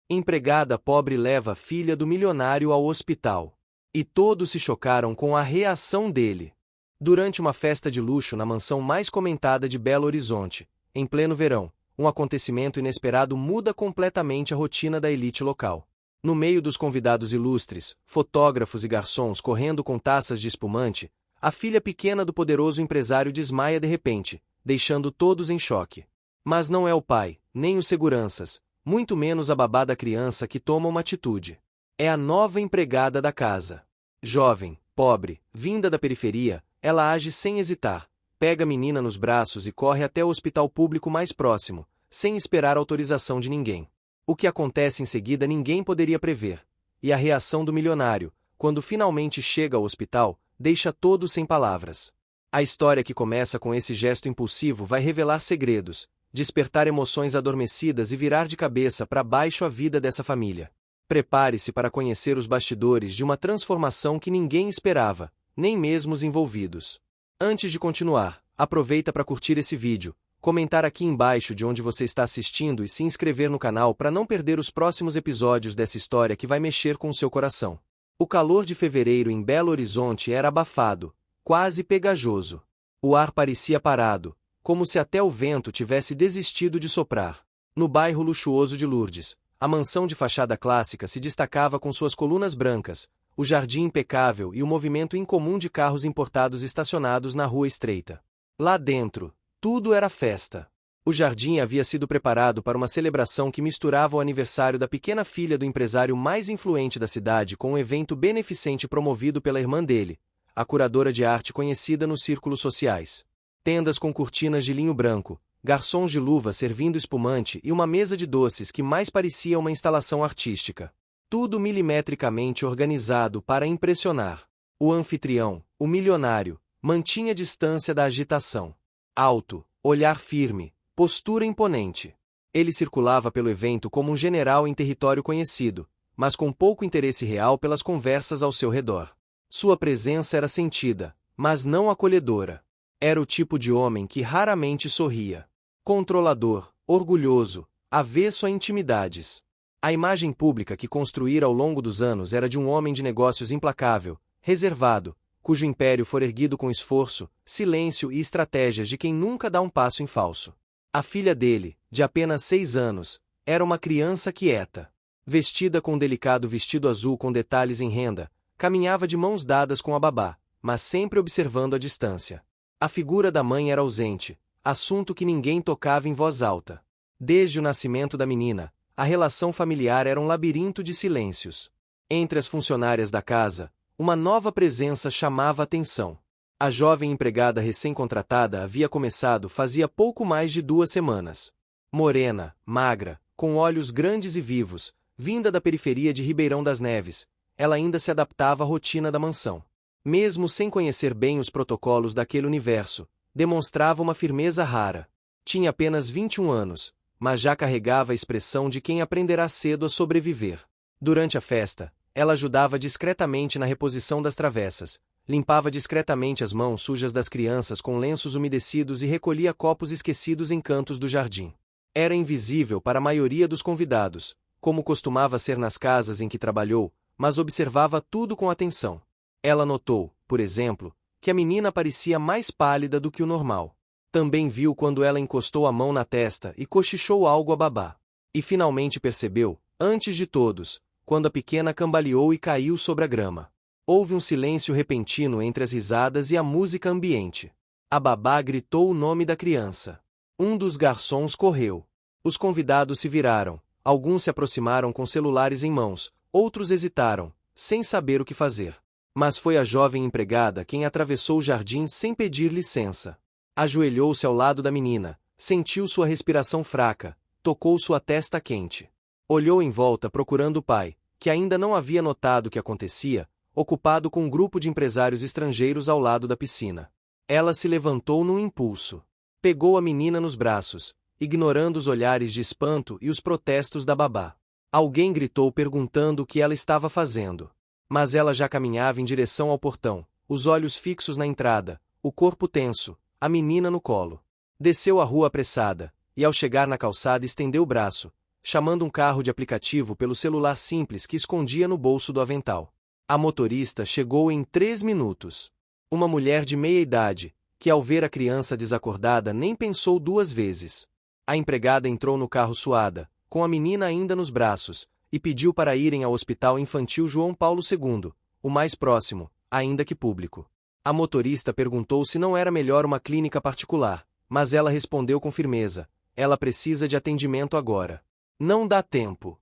Empregada pobre leva a filha do milionário ao hospital. E todos se chocaram com a reação dele. Durante uma festa de luxo na mansão mais comentada de Belo Horizonte, em pleno verão, um acontecimento inesperado muda completamente a rotina da elite local. No meio dos convidados ilustres, fotógrafos e garçons correndo com taças de espumante, a filha pequena do poderoso empresário desmaia de repente, deixando todos em choque. Mas não é o pai, nem os seguranças, muito menos a babá da criança que toma uma atitude. É a nova empregada da casa. Jovem, pobre, vinda da periferia, ela age sem hesitar, pega a menina nos braços e corre até o hospital público mais próximo, sem esperar autorização de ninguém. O que acontece em seguida ninguém poderia prever. E a reação do milionário, quando finalmente chega ao hospital, deixa todos sem palavras. A história que começa com esse gesto impulsivo vai revelar segredos, despertar emoções adormecidas e virar de cabeça para baixo a vida dessa família. Prepare-se para conhecer os bastidores de uma transformação que ninguém esperava, nem mesmo os envolvidos. Antes de continuar, aproveita para curtir esse vídeo, comentar aqui embaixo de onde você está assistindo e se inscrever no canal para não perder os próximos episódios dessa história que vai mexer com o seu coração. O calor de fevereiro em Belo Horizonte era abafado, quase pegajoso. O ar parecia parado, como se até o vento tivesse desistido de soprar. No bairro luxuoso de Lourdes, a mansão de fachada clássica se destacava com suas colunas brancas, o jardim impecável e o movimento incomum de carros importados estacionados na rua estreita. Lá dentro, tudo era festa. O jardim havia sido preparado para uma celebração que misturava o aniversário da pequena filha do empresário mais influente da cidade com um evento beneficente promovido pela irmã dele, a curadora de arte conhecida nos círculos sociais. Tendas com cortinas de linho branco, garçons de luva servindo espumante e uma mesa de doces que mais parecia uma instalação artística. Tudo milimetricamente organizado para impressionar. O anfitrião, o milionário, mantinha distância da agitação. Alto, olhar firme, postura imponente. Ele circulava pelo evento como um general em território conhecido, mas com pouco interesse real pelas conversas ao seu redor. Sua presença era sentida, mas não acolhedora. Era o tipo de homem que raramente sorria. Controlador, orgulhoso, avesso a intimidades. A imagem pública que construíra ao longo dos anos era de um homem de negócios implacável, reservado, cujo império for erguido com esforço, silêncio e estratégias de quem nunca dá um passo em falso. A filha dele, de apenas 6 anos, era uma criança quieta. Vestida com um delicado vestido azul com detalhes em renda, caminhava de mãos dadas com a babá, mas sempre observando a distância. A figura da mãe era ausente, assunto que ninguém tocava em voz alta. Desde o nascimento da menina, a relação familiar era um labirinto de silêncios. Entre as funcionárias da casa, uma nova presença chamava a atenção. A jovem empregada recém-contratada havia começado fazia pouco mais de 2 semanas. Morena, magra, com olhos grandes e vivos, vinda da periferia de Ribeirão das Neves, ela ainda se adaptava à rotina da mansão. Mesmo sem conhecer bem os protocolos daquele universo, demonstrava uma firmeza rara. Tinha apenas 21 anos, mas já carregava a expressão de quem aprenderá cedo a sobreviver. Durante a festa, ela ajudava discretamente na reposição das travessas, limpava discretamente as mãos sujas das crianças com lenços umedecidos e recolhia copos esquecidos em cantos do jardim. Era invisível para a maioria dos convidados, como costumava ser nas casas em que trabalhou, mas observava tudo com atenção. Ela notou, por exemplo, que a menina parecia mais pálida do que o normal. Também viu quando ela encostou a mão na testa e cochichou algo à babá. E finalmente percebeu, antes de todos, quando a pequena cambaleou e caiu sobre a grama. Houve um silêncio repentino entre as risadas e a música ambiente. A babá gritou o nome da criança. Um dos garçons correu. Os convidados se viraram, alguns se aproximaram com celulares em mãos, outros hesitaram, sem saber o que fazer. Mas foi a jovem empregada quem atravessou o jardim sem pedir licença. Ajoelhou-se ao lado da menina, sentiu sua respiração fraca, tocou sua testa quente. Olhou em volta procurando o pai, que ainda não havia notado o que acontecia, ocupado com um grupo de empresários estrangeiros ao lado da piscina. Ela se levantou num impulso. Pegou a menina nos braços, ignorando os olhares de espanto e os protestos da babá. Alguém gritou perguntando o que ela estava fazendo. Mas ela já caminhava em direção ao portão, os olhos fixos na entrada, o corpo tenso, a menina no colo. Desceu a rua apressada, e ao chegar na calçada estendeu o braço, chamando um carro de aplicativo pelo celular simples que escondia no bolso do avental. A motorista chegou em 3 minutos. Uma mulher de meia idade, que ao ver a criança desacordada nem pensou 2 vezes. A empregada entrou no carro suada, com a menina ainda nos braços, e pediu para irem ao Hospital Infantil João Paulo II, o mais próximo, ainda que público. A motorista perguntou se não era melhor uma clínica particular, mas ela respondeu com firmeza: ela precisa de atendimento agora. Não dá tempo.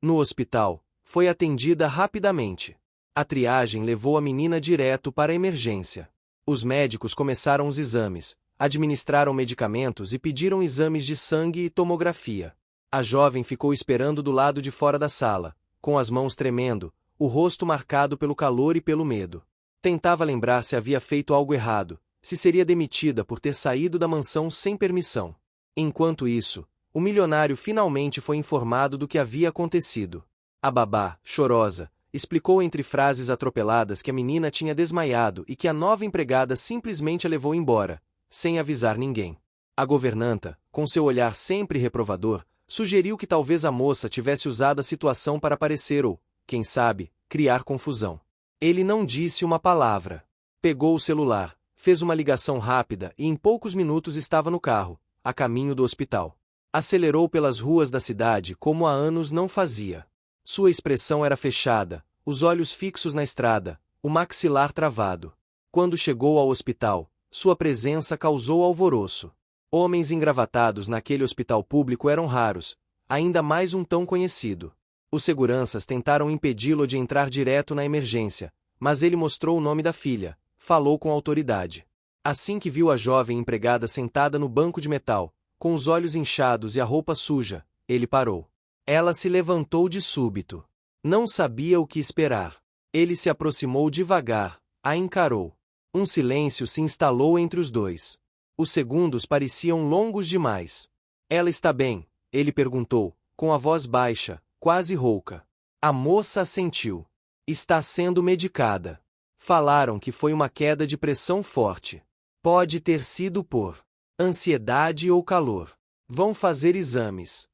No hospital, foi atendida rapidamente. A triagem levou a menina direto para a emergência. Os médicos começaram os exames, administraram medicamentos e pediram exames de sangue e tomografia. A jovem ficou esperando do lado de fora da sala, com as mãos tremendo, o rosto marcado pelo calor e pelo medo. Tentava lembrar se havia feito algo errado, se seria demitida por ter saído da mansão sem permissão. Enquanto isso, o milionário finalmente foi informado do que havia acontecido. A babá, chorosa, explicou entre frases atropeladas que a menina tinha desmaiado e que a nova empregada simplesmente a levou embora, sem avisar ninguém. A governanta, com seu olhar sempre reprovador, sugeriu que talvez a moça tivesse usado a situação para aparecer ou, quem sabe, criar confusão. Ele não disse uma palavra. Pegou o celular, fez uma ligação rápida e em poucos minutos estava no carro, a caminho do hospital. Acelerou pelas ruas da cidade como há anos não fazia. Sua expressão era fechada, os olhos fixos na estrada, o maxilar travado. Quando chegou ao hospital, sua presença causou alvoroço. Homens engravatados naquele hospital público eram raros, ainda mais um tão conhecido. Os seguranças tentaram impedi-lo de entrar direto na emergência, mas ele mostrou o nome da filha, falou com autoridade. Assim que viu a jovem empregada sentada no banco de metal, com os olhos inchados e a roupa suja, ele parou. Ela se levantou de súbito. Não sabia o que esperar. Ele se aproximou devagar, a encarou. Um silêncio se instalou entre os dois. Os segundos pareciam longos demais. Ela está bem? Ele perguntou, com a voz baixa, quase rouca. A moça assentiu. Está sendo medicada. Falaram que foi uma queda de pressão forte. Pode ter sido por ansiedade ou calor. Vão fazer exames.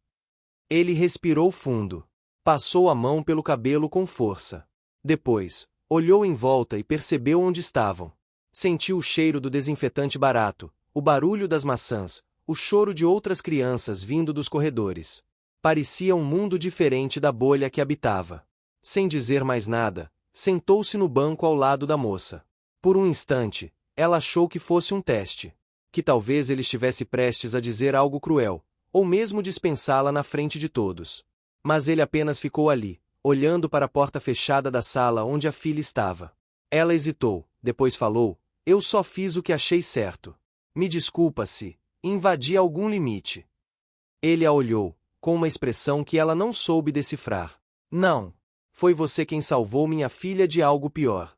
Ele respirou fundo. Passou a mão pelo cabelo com força. Depois, olhou em volta e percebeu onde estavam. Sentiu o cheiro do desinfetante barato, o barulho das maçãs, o choro de outras crianças vindo dos corredores. Parecia um mundo diferente da bolha que habitava. Sem dizer mais nada, sentou-se no banco ao lado da moça. Por um instante, ela achou que fosse um teste. Que talvez ele estivesse prestes a dizer algo cruel, ou mesmo dispensá-la na frente de todos. Mas ele apenas ficou ali, olhando para a porta fechada da sala onde a filha estava. Ela hesitou, depois falou: eu só fiz o que achei certo. Me desculpa se invadi algum limite. Ele a olhou, com uma expressão que ela não soube decifrar. Não. Foi você quem salvou minha filha de algo pior.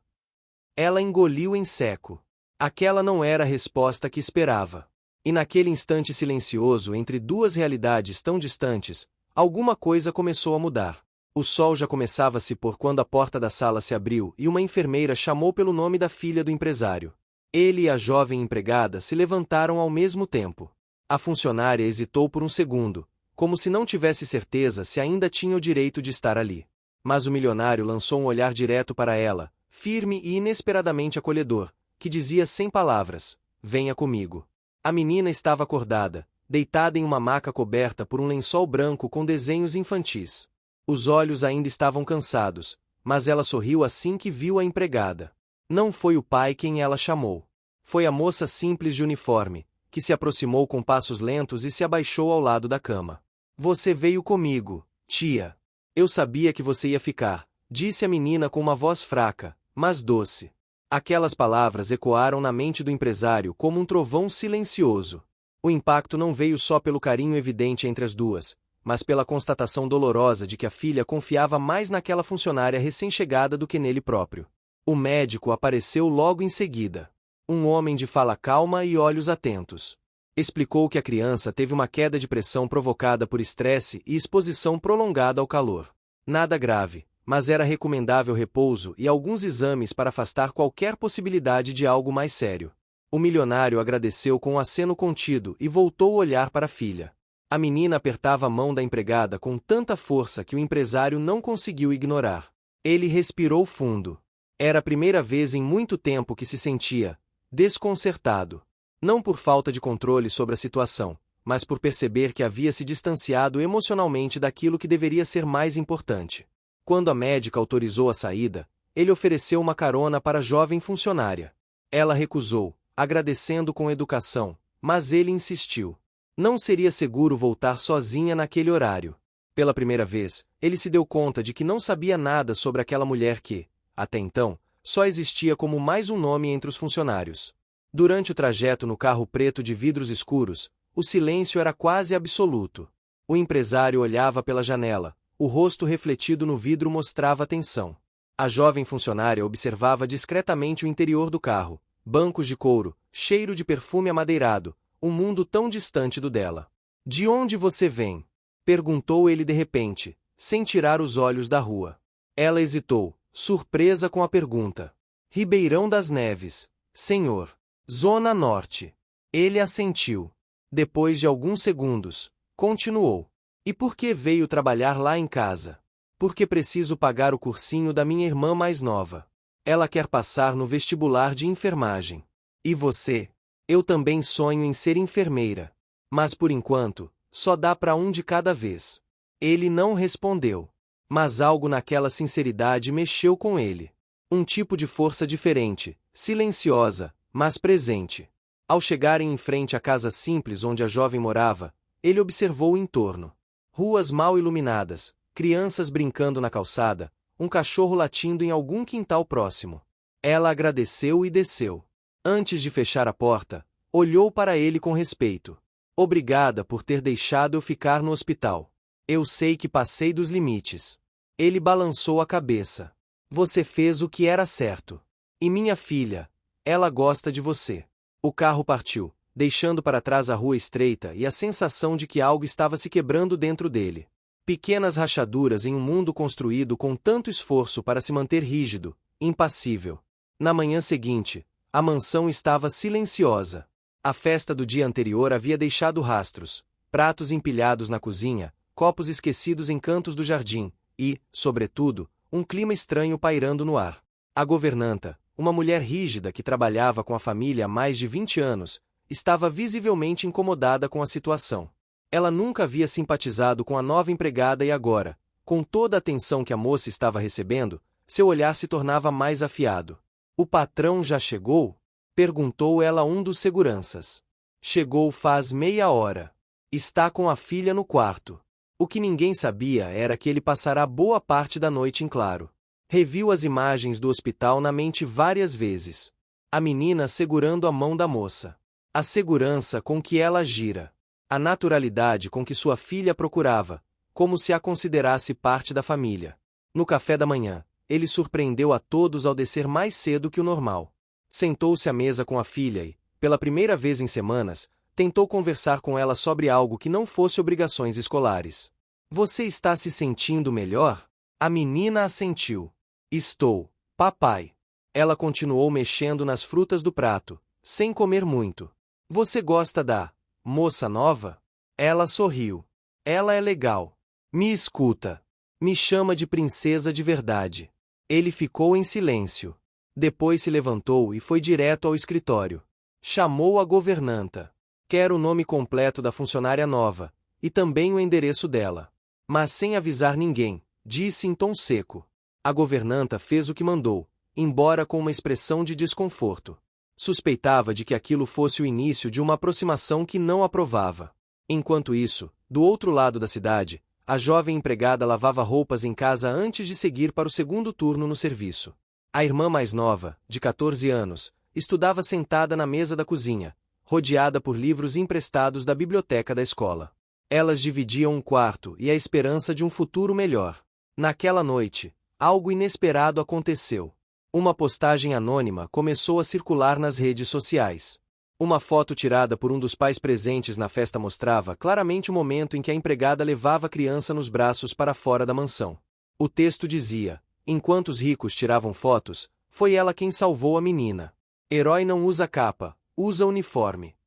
Ela engoliu em seco. Aquela não era a resposta que esperava. E naquele instante silencioso entre duas realidades tão distantes, alguma coisa começou a mudar. O sol já começava a se pôr quando a porta da sala se abriu e uma enfermeira chamou pelo nome da filha do empresário. Ele e a jovem empregada se levantaram ao mesmo tempo. A funcionária hesitou por um segundo, como se não tivesse certeza se ainda tinha o direito de estar ali. Mas o milionário lançou um olhar direto para ela, firme e inesperadamente acolhedor, que dizia sem palavras: venha comigo. A menina estava acordada, deitada em uma maca coberta por um lençol branco com desenhos infantis. Os olhos ainda estavam cansados, mas ela sorriu assim que viu a empregada. Não foi o pai quem ela chamou. Foi a moça simples de uniforme, que se aproximou com passos lentos e se abaixou ao lado da cama. Você veio comigo, tia. Eu sabia que você ia ficar, disse a menina com uma voz fraca, mas doce. Aquelas palavras ecoaram na mente do empresário como um trovão silencioso. O impacto não veio só pelo carinho evidente entre as duas, mas pela constatação dolorosa de que a filha confiava mais naquela funcionária recém-chegada do que nele próprio. O médico apareceu logo em seguida. Um homem de fala calma e olhos atentos. Explicou que a criança teve uma queda de pressão provocada por estresse e exposição prolongada ao calor. Nada grave, mas era recomendável repouso e alguns exames para afastar qualquer possibilidade de algo mais sério. O milionário agradeceu com um aceno contido e voltou a olhar para a filha. A menina apertava a mão da empregada com tanta força que o empresário não conseguiu ignorar. Ele respirou fundo. Era a primeira vez em muito tempo que se sentia desconcertado. Não por falta de controle sobre a situação, mas por perceber que havia se distanciado emocionalmente daquilo que deveria ser mais importante. Quando a médica autorizou a saída, ele ofereceu uma carona para a jovem funcionária. Ela recusou, agradecendo com educação, mas ele insistiu. Não seria seguro voltar sozinha naquele horário. Pela primeira vez, ele se deu conta de que não sabia nada sobre aquela mulher que, até então, só existia como mais um nome entre os funcionários. Durante o trajeto no carro preto de vidros escuros, o silêncio era quase absoluto. O empresário olhava pela janela, o rosto refletido no vidro mostrava atenção. A jovem funcionária observava discretamente o interior do carro, bancos de couro, cheiro de perfume amadeirado, um mundo tão distante do dela. "De onde você vem?" perguntou ele de repente, sem tirar os olhos da rua. Ela hesitou, surpresa com a pergunta. "Ribeirão das Neves, senhor. Zona Norte." Ele assentiu. Depois de alguns segundos, continuou. "E por que veio trabalhar lá em casa?" "Porque preciso pagar o cursinho da minha irmã mais nova. Ela quer passar no vestibular de enfermagem." "E você?" "Eu também sonho em ser enfermeira. Mas por enquanto, só dá para um de cada vez." Ele não respondeu. Mas algo naquela sinceridade mexeu com ele. Um tipo de força diferente, silenciosa, mas presente. Ao chegarem em frente à casa simples onde a jovem morava, ele observou o entorno. Ruas mal iluminadas, crianças brincando na calçada, um cachorro latindo em algum quintal próximo. Ela agradeceu e desceu. Antes de fechar a porta, olhou para ele com respeito. "Obrigada por ter deixado eu ficar no hospital. Eu sei que passei dos limites." Ele balançou a cabeça. "Você fez o que era certo. E minha filha, ela gosta de você." O carro partiu, deixando para trás a rua estreita e a sensação de que algo estava se quebrando dentro dele. Pequenas rachaduras em um mundo construído com tanto esforço para se manter rígido, impassível. Na manhã seguinte, a mansão estava silenciosa. A festa do dia anterior havia deixado rastros, pratos empilhados na cozinha, copos esquecidos em cantos do jardim, e, sobretudo, um clima estranho pairando no ar. A governanta, uma mulher rígida que trabalhava com a família há mais de 20 anos, estava visivelmente incomodada com a situação. Ela nunca havia simpatizado com a nova empregada e agora, com toda a atenção que a moça estava recebendo, seu olhar se tornava mais afiado. "O patrão já chegou?" perguntou ela a um dos seguranças. "Chegou faz meia hora. Está com a filha no quarto." O que ninguém sabia era que ele passará boa parte da noite em claro. Reviu as imagens do hospital na mente várias vezes. A menina segurando a mão da moça. A segurança com que ela agira. A naturalidade com que sua filha procurava, como se a considerasse parte da família. No café da manhã, ele surpreendeu a todos ao descer mais cedo que o normal. Sentou-se à mesa com a filha e, pela primeira vez em semanas, tentou conversar com ela sobre algo que não fosse obrigações escolares. "Você está se sentindo melhor?" A menina assentiu. "Estou, papai." Ela continuou mexendo nas frutas do prato, sem comer muito. "Você gosta da moça nova?" Ela sorriu. "Ela é legal. Me escuta. Me chama de princesa de verdade." Ele ficou em silêncio. Depois se levantou e foi direto ao escritório. Chamou a governanta. "Quero o nome completo da funcionária nova, e também o endereço dela." Mas sem avisar ninguém, disse em tom seco. A governanta fez o que mandou, embora com uma expressão de desconforto. Suspeitava de que aquilo fosse o início de uma aproximação que não aprovava. Enquanto isso, do outro lado da cidade, a jovem empregada lavava roupas em casa antes de seguir para o segundo turno no serviço. A irmã mais nova, de 14 anos, estudava sentada na mesa da cozinha, rodeada por livros emprestados da biblioteca da escola. Elas dividiam um quarto e a esperança de um futuro melhor. Naquela noite, algo inesperado aconteceu. Uma postagem anônima começou a circular nas redes sociais. Uma foto tirada por um dos pais presentes na festa mostrava claramente o momento em que a empregada levava a criança nos braços para fora da mansão. O texto dizia: "Enquanto os ricos tiravam fotos, foi ela quem salvou a menina. Herói não usa capa, usa uniforme."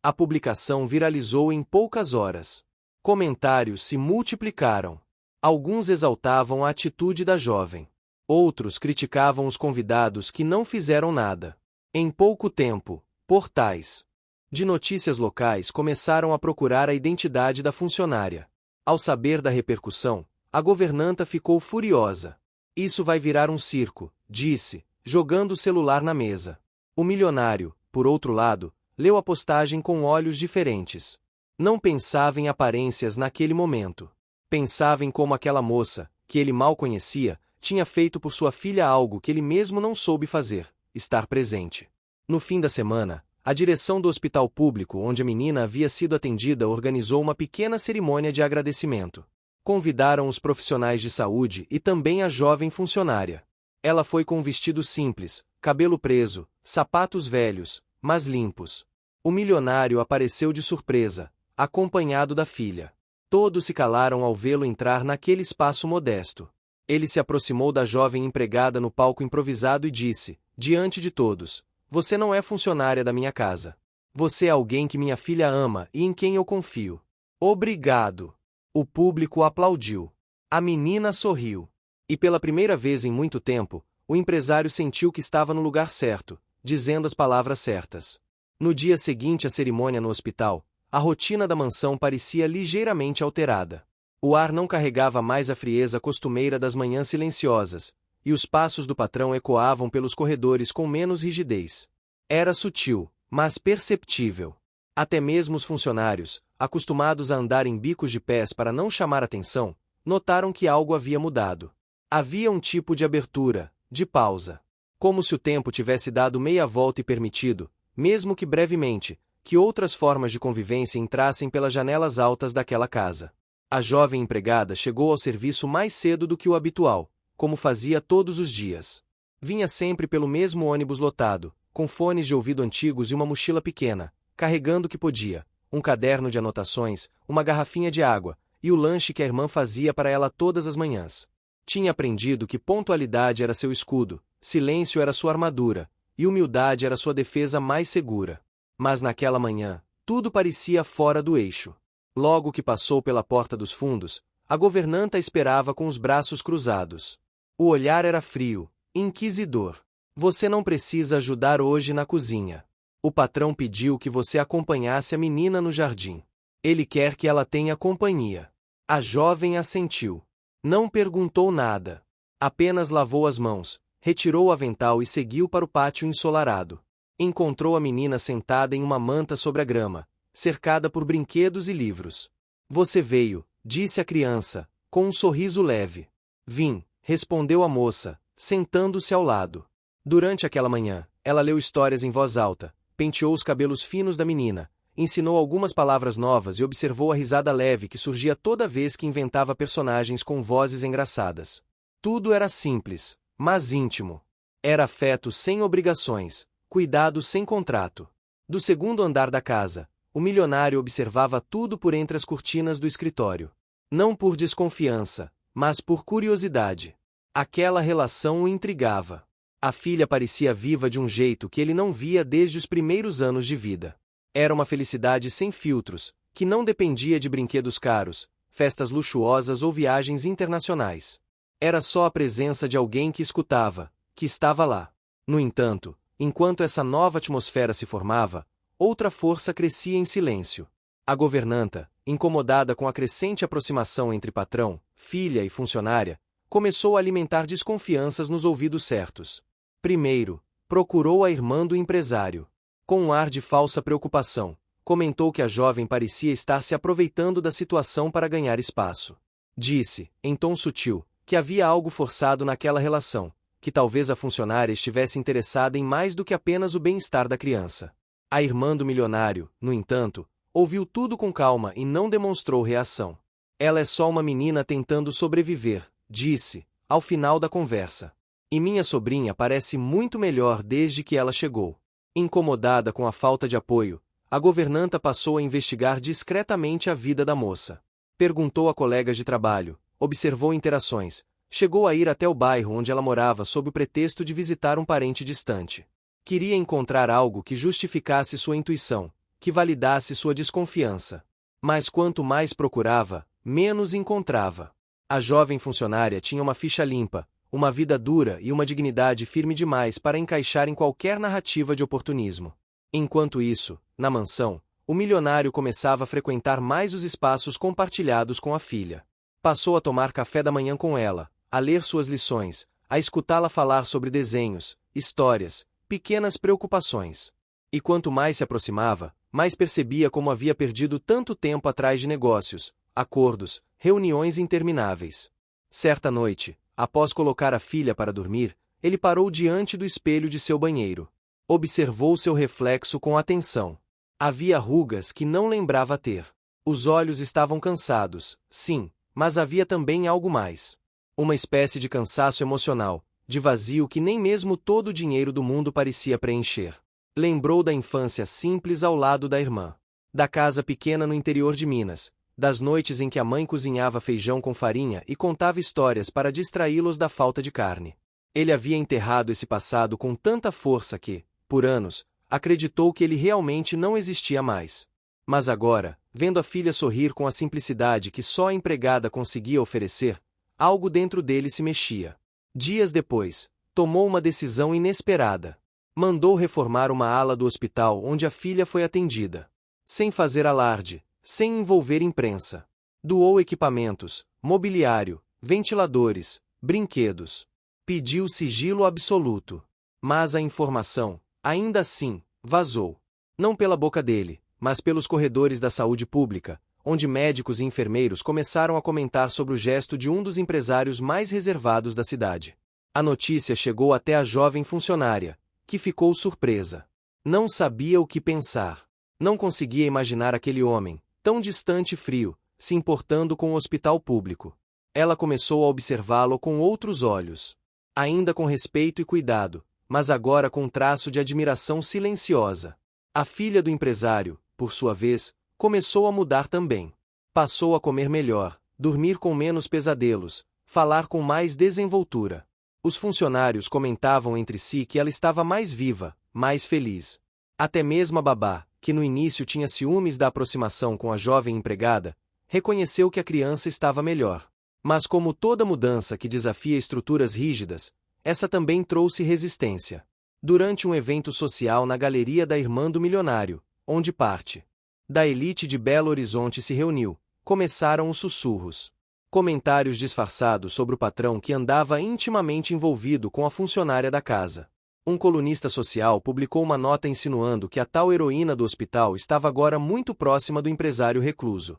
A publicação viralizou em poucas horas. Comentários se multiplicaram. Alguns exaltavam a atitude da jovem. Outros criticavam os convidados que não fizeram nada. Em pouco tempo, portais de notícias locais começaram a procurar a identidade da funcionária. Ao saber da repercussão, a governanta ficou furiosa. Isso vai virar um circo, disse, jogando o celular na mesa. O milionário, por outro lado, leu a postagem com olhos diferentes. Não pensava em aparências naquele momento. Pensava em como aquela moça, que ele mal conhecia, tinha feito por sua filha algo que ele mesmo não soube fazer: estar presente. No fim da semana, a direção do hospital público onde a menina havia sido atendida organizou uma pequena cerimônia de agradecimento. Convidaram os profissionais de saúde e também a jovem funcionária. Ela foi com um vestido simples, cabelo preso, sapatos velhos, mas limpos. O milionário apareceu de surpresa, acompanhado da filha. Todos se calaram ao vê-lo entrar naquele espaço modesto. Ele se aproximou da jovem empregada no palco improvisado e disse, diante de todos: "Você não é funcionária da minha casa. Você é alguém que minha filha ama e em quem eu confio." "Obrigado." O público aplaudiu. A menina sorriu. E pela primeira vez em muito tempo, o empresário sentiu que estava no lugar certo, dizendo as palavras certas. No dia seguinte à cerimônia no hospital, a rotina da mansão parecia ligeiramente alterada. O ar não carregava mais a frieza costumeira das manhãs silenciosas, e os passos do patrão ecoavam pelos corredores com menos rigidez. Era sutil, mas perceptível. Até mesmo os funcionários, acostumados a andar em bicos de pés para não chamar atenção, notaram que algo havia mudado. Havia um tipo de abertura, de pausa. Como se o tempo tivesse dado meia volta e permitido, mesmo que brevemente, que outras formas de convivência entrassem pelas janelas altas daquela casa. A jovem empregada chegou ao serviço mais cedo do que o habitual, como fazia todos os dias. Vinha sempre pelo mesmo ônibus lotado, com fones de ouvido antigos e uma mochila pequena, carregando o que podia, um caderno de anotações, uma garrafinha de água, e o lanche que a irmã fazia para ela todas as manhãs. Tinha aprendido que pontualidade era seu escudo, silêncio era sua armadura, e humildade era sua defesa mais segura. Mas naquela manhã, tudo parecia fora do eixo. Logo que passou pela porta dos fundos, a governanta esperava com os braços cruzados. O olhar era frio, inquisidor. "Você não precisa ajudar hoje na cozinha. O patrão pediu que você acompanhasse a menina no jardim. Ele quer que ela tenha companhia." A jovem assentiu. Não perguntou nada. Apenas lavou as mãos, retirou o avental e seguiu para o pátio ensolarado. Encontrou a menina sentada em uma manta sobre a grama, cercada por brinquedos e livros. "Você veio", disse a criança, com um sorriso leve. "Vim", respondeu a moça, sentando-se ao lado. Durante aquela manhã, ela leu histórias em voz alta, penteou os cabelos finos da menina, ensinou algumas palavras novas e observou a risada leve que surgia toda vez que inventava personagens com vozes engraçadas. Tudo era simples, mas íntimo. Era afeto sem obrigações, cuidado sem contrato. Do segundo andar da casa, o milionário observava tudo por entre as cortinas do escritório. Não por desconfiança, mas por curiosidade. Aquela relação o intrigava. A filha parecia viva de um jeito que ele não via desde os primeiros anos de vida. Era uma felicidade sem filtros, que não dependia de brinquedos caros, festas luxuosas ou viagens internacionais. Era só a presença de alguém que escutava, que estava lá. No entanto, enquanto essa nova atmosfera se formava, outra força crescia em silêncio. A governanta, incomodada com a crescente aproximação entre patrão, filha e funcionária, começou a alimentar desconfianças nos ouvidos certos. Primeiro, procurou a irmã do empresário. Com um ar de falsa preocupação, comentou que a jovem parecia estar se aproveitando da situação para ganhar espaço. Disse, em tom sutil, que havia algo forçado naquela relação, que talvez a funcionária estivesse interessada em mais do que apenas o bem-estar da criança. A irmã do milionário, no entanto, ouviu tudo com calma e não demonstrou reação. "Ela é só uma menina tentando sobreviver", disse, ao final da conversa. "E minha sobrinha parece muito melhor desde que ela chegou." Incomodada com a falta de apoio, a governanta passou a investigar discretamente a vida da moça. Perguntou a colegas de trabalho, observou interações, chegou a ir até o bairro onde ela morava sob o pretexto de visitar um parente distante. Queria encontrar algo que justificasse sua intuição, que validasse sua desconfiança. Mas quanto mais procurava, menos encontrava. A jovem funcionária tinha uma ficha limpa, uma vida dura e uma dignidade firme demais para encaixar em qualquer narrativa de oportunismo. Enquanto isso, na mansão, o milionário começava a frequentar mais os espaços compartilhados com a filha. Passou a tomar café da manhã com ela, a ler suas lições, a escutá-la falar sobre desenhos, histórias, pequenas preocupações. E quanto mais se aproximava, mais percebia como havia perdido tanto tempo atrás de negócios, acordos, reuniões intermináveis. Certa noite, após colocar a filha para dormir, ele parou diante do espelho de seu banheiro. Observou seu reflexo com atenção. Havia rugas que não lembrava ter. Os olhos estavam cansados, sim, mas havia também algo mais. Uma espécie de cansaço emocional, de vazio que nem mesmo todo o dinheiro do mundo parecia preencher. Lembrou da infância simples ao lado da irmã. Da casa pequena no interior de Minas, das noites em que a mãe cozinhava feijão com farinha e contava histórias para distraí-los da falta de carne. Ele havia enterrado esse passado com tanta força que, por anos, acreditou que ele realmente não existia mais. Mas agora, vendo a filha sorrir com a simplicidade que só a empregada conseguia oferecer, algo dentro dele se mexia. Dias depois, tomou uma decisão inesperada. Mandou reformar uma ala do hospital onde a filha foi atendida. Sem fazer alarde, sem envolver imprensa. Doou equipamentos, mobiliário, ventiladores, brinquedos. Pediu sigilo absoluto. Mas a informação, ainda assim, vazou. Não pela boca dele, mas pelos corredores da saúde pública, onde médicos e enfermeiros começaram a comentar sobre o gesto de um dos empresários mais reservados da cidade. A notícia chegou até a jovem funcionária, que ficou surpresa. Não sabia o que pensar. Não conseguia imaginar aquele homem, tão distante e frio, se importando com o hospital público. Ela começou a observá-lo com outros olhos. Ainda com respeito e cuidado, mas agora com um traço de admiração silenciosa. A filha do empresário, por sua vez, começou a mudar também. Passou a comer melhor, dormir com menos pesadelos, falar com mais desenvoltura. Os funcionários comentavam entre si que ela estava mais viva, mais feliz. Até mesmo a babá, que no início tinha ciúmes da aproximação com a jovem empregada, reconheceu que a criança estava melhor. Mas como toda mudança que desafia estruturas rígidas, essa também trouxe resistência. Durante um evento social na galeria da irmã do milionário, onde parte da elite de Belo Horizonte se reuniu, começaram os sussurros. Comentários disfarçados sobre o patrão que andava intimamente envolvido com a funcionária da casa. Um colunista social publicou uma nota insinuando que a tal heroína do hospital estava agora muito próxima do empresário recluso.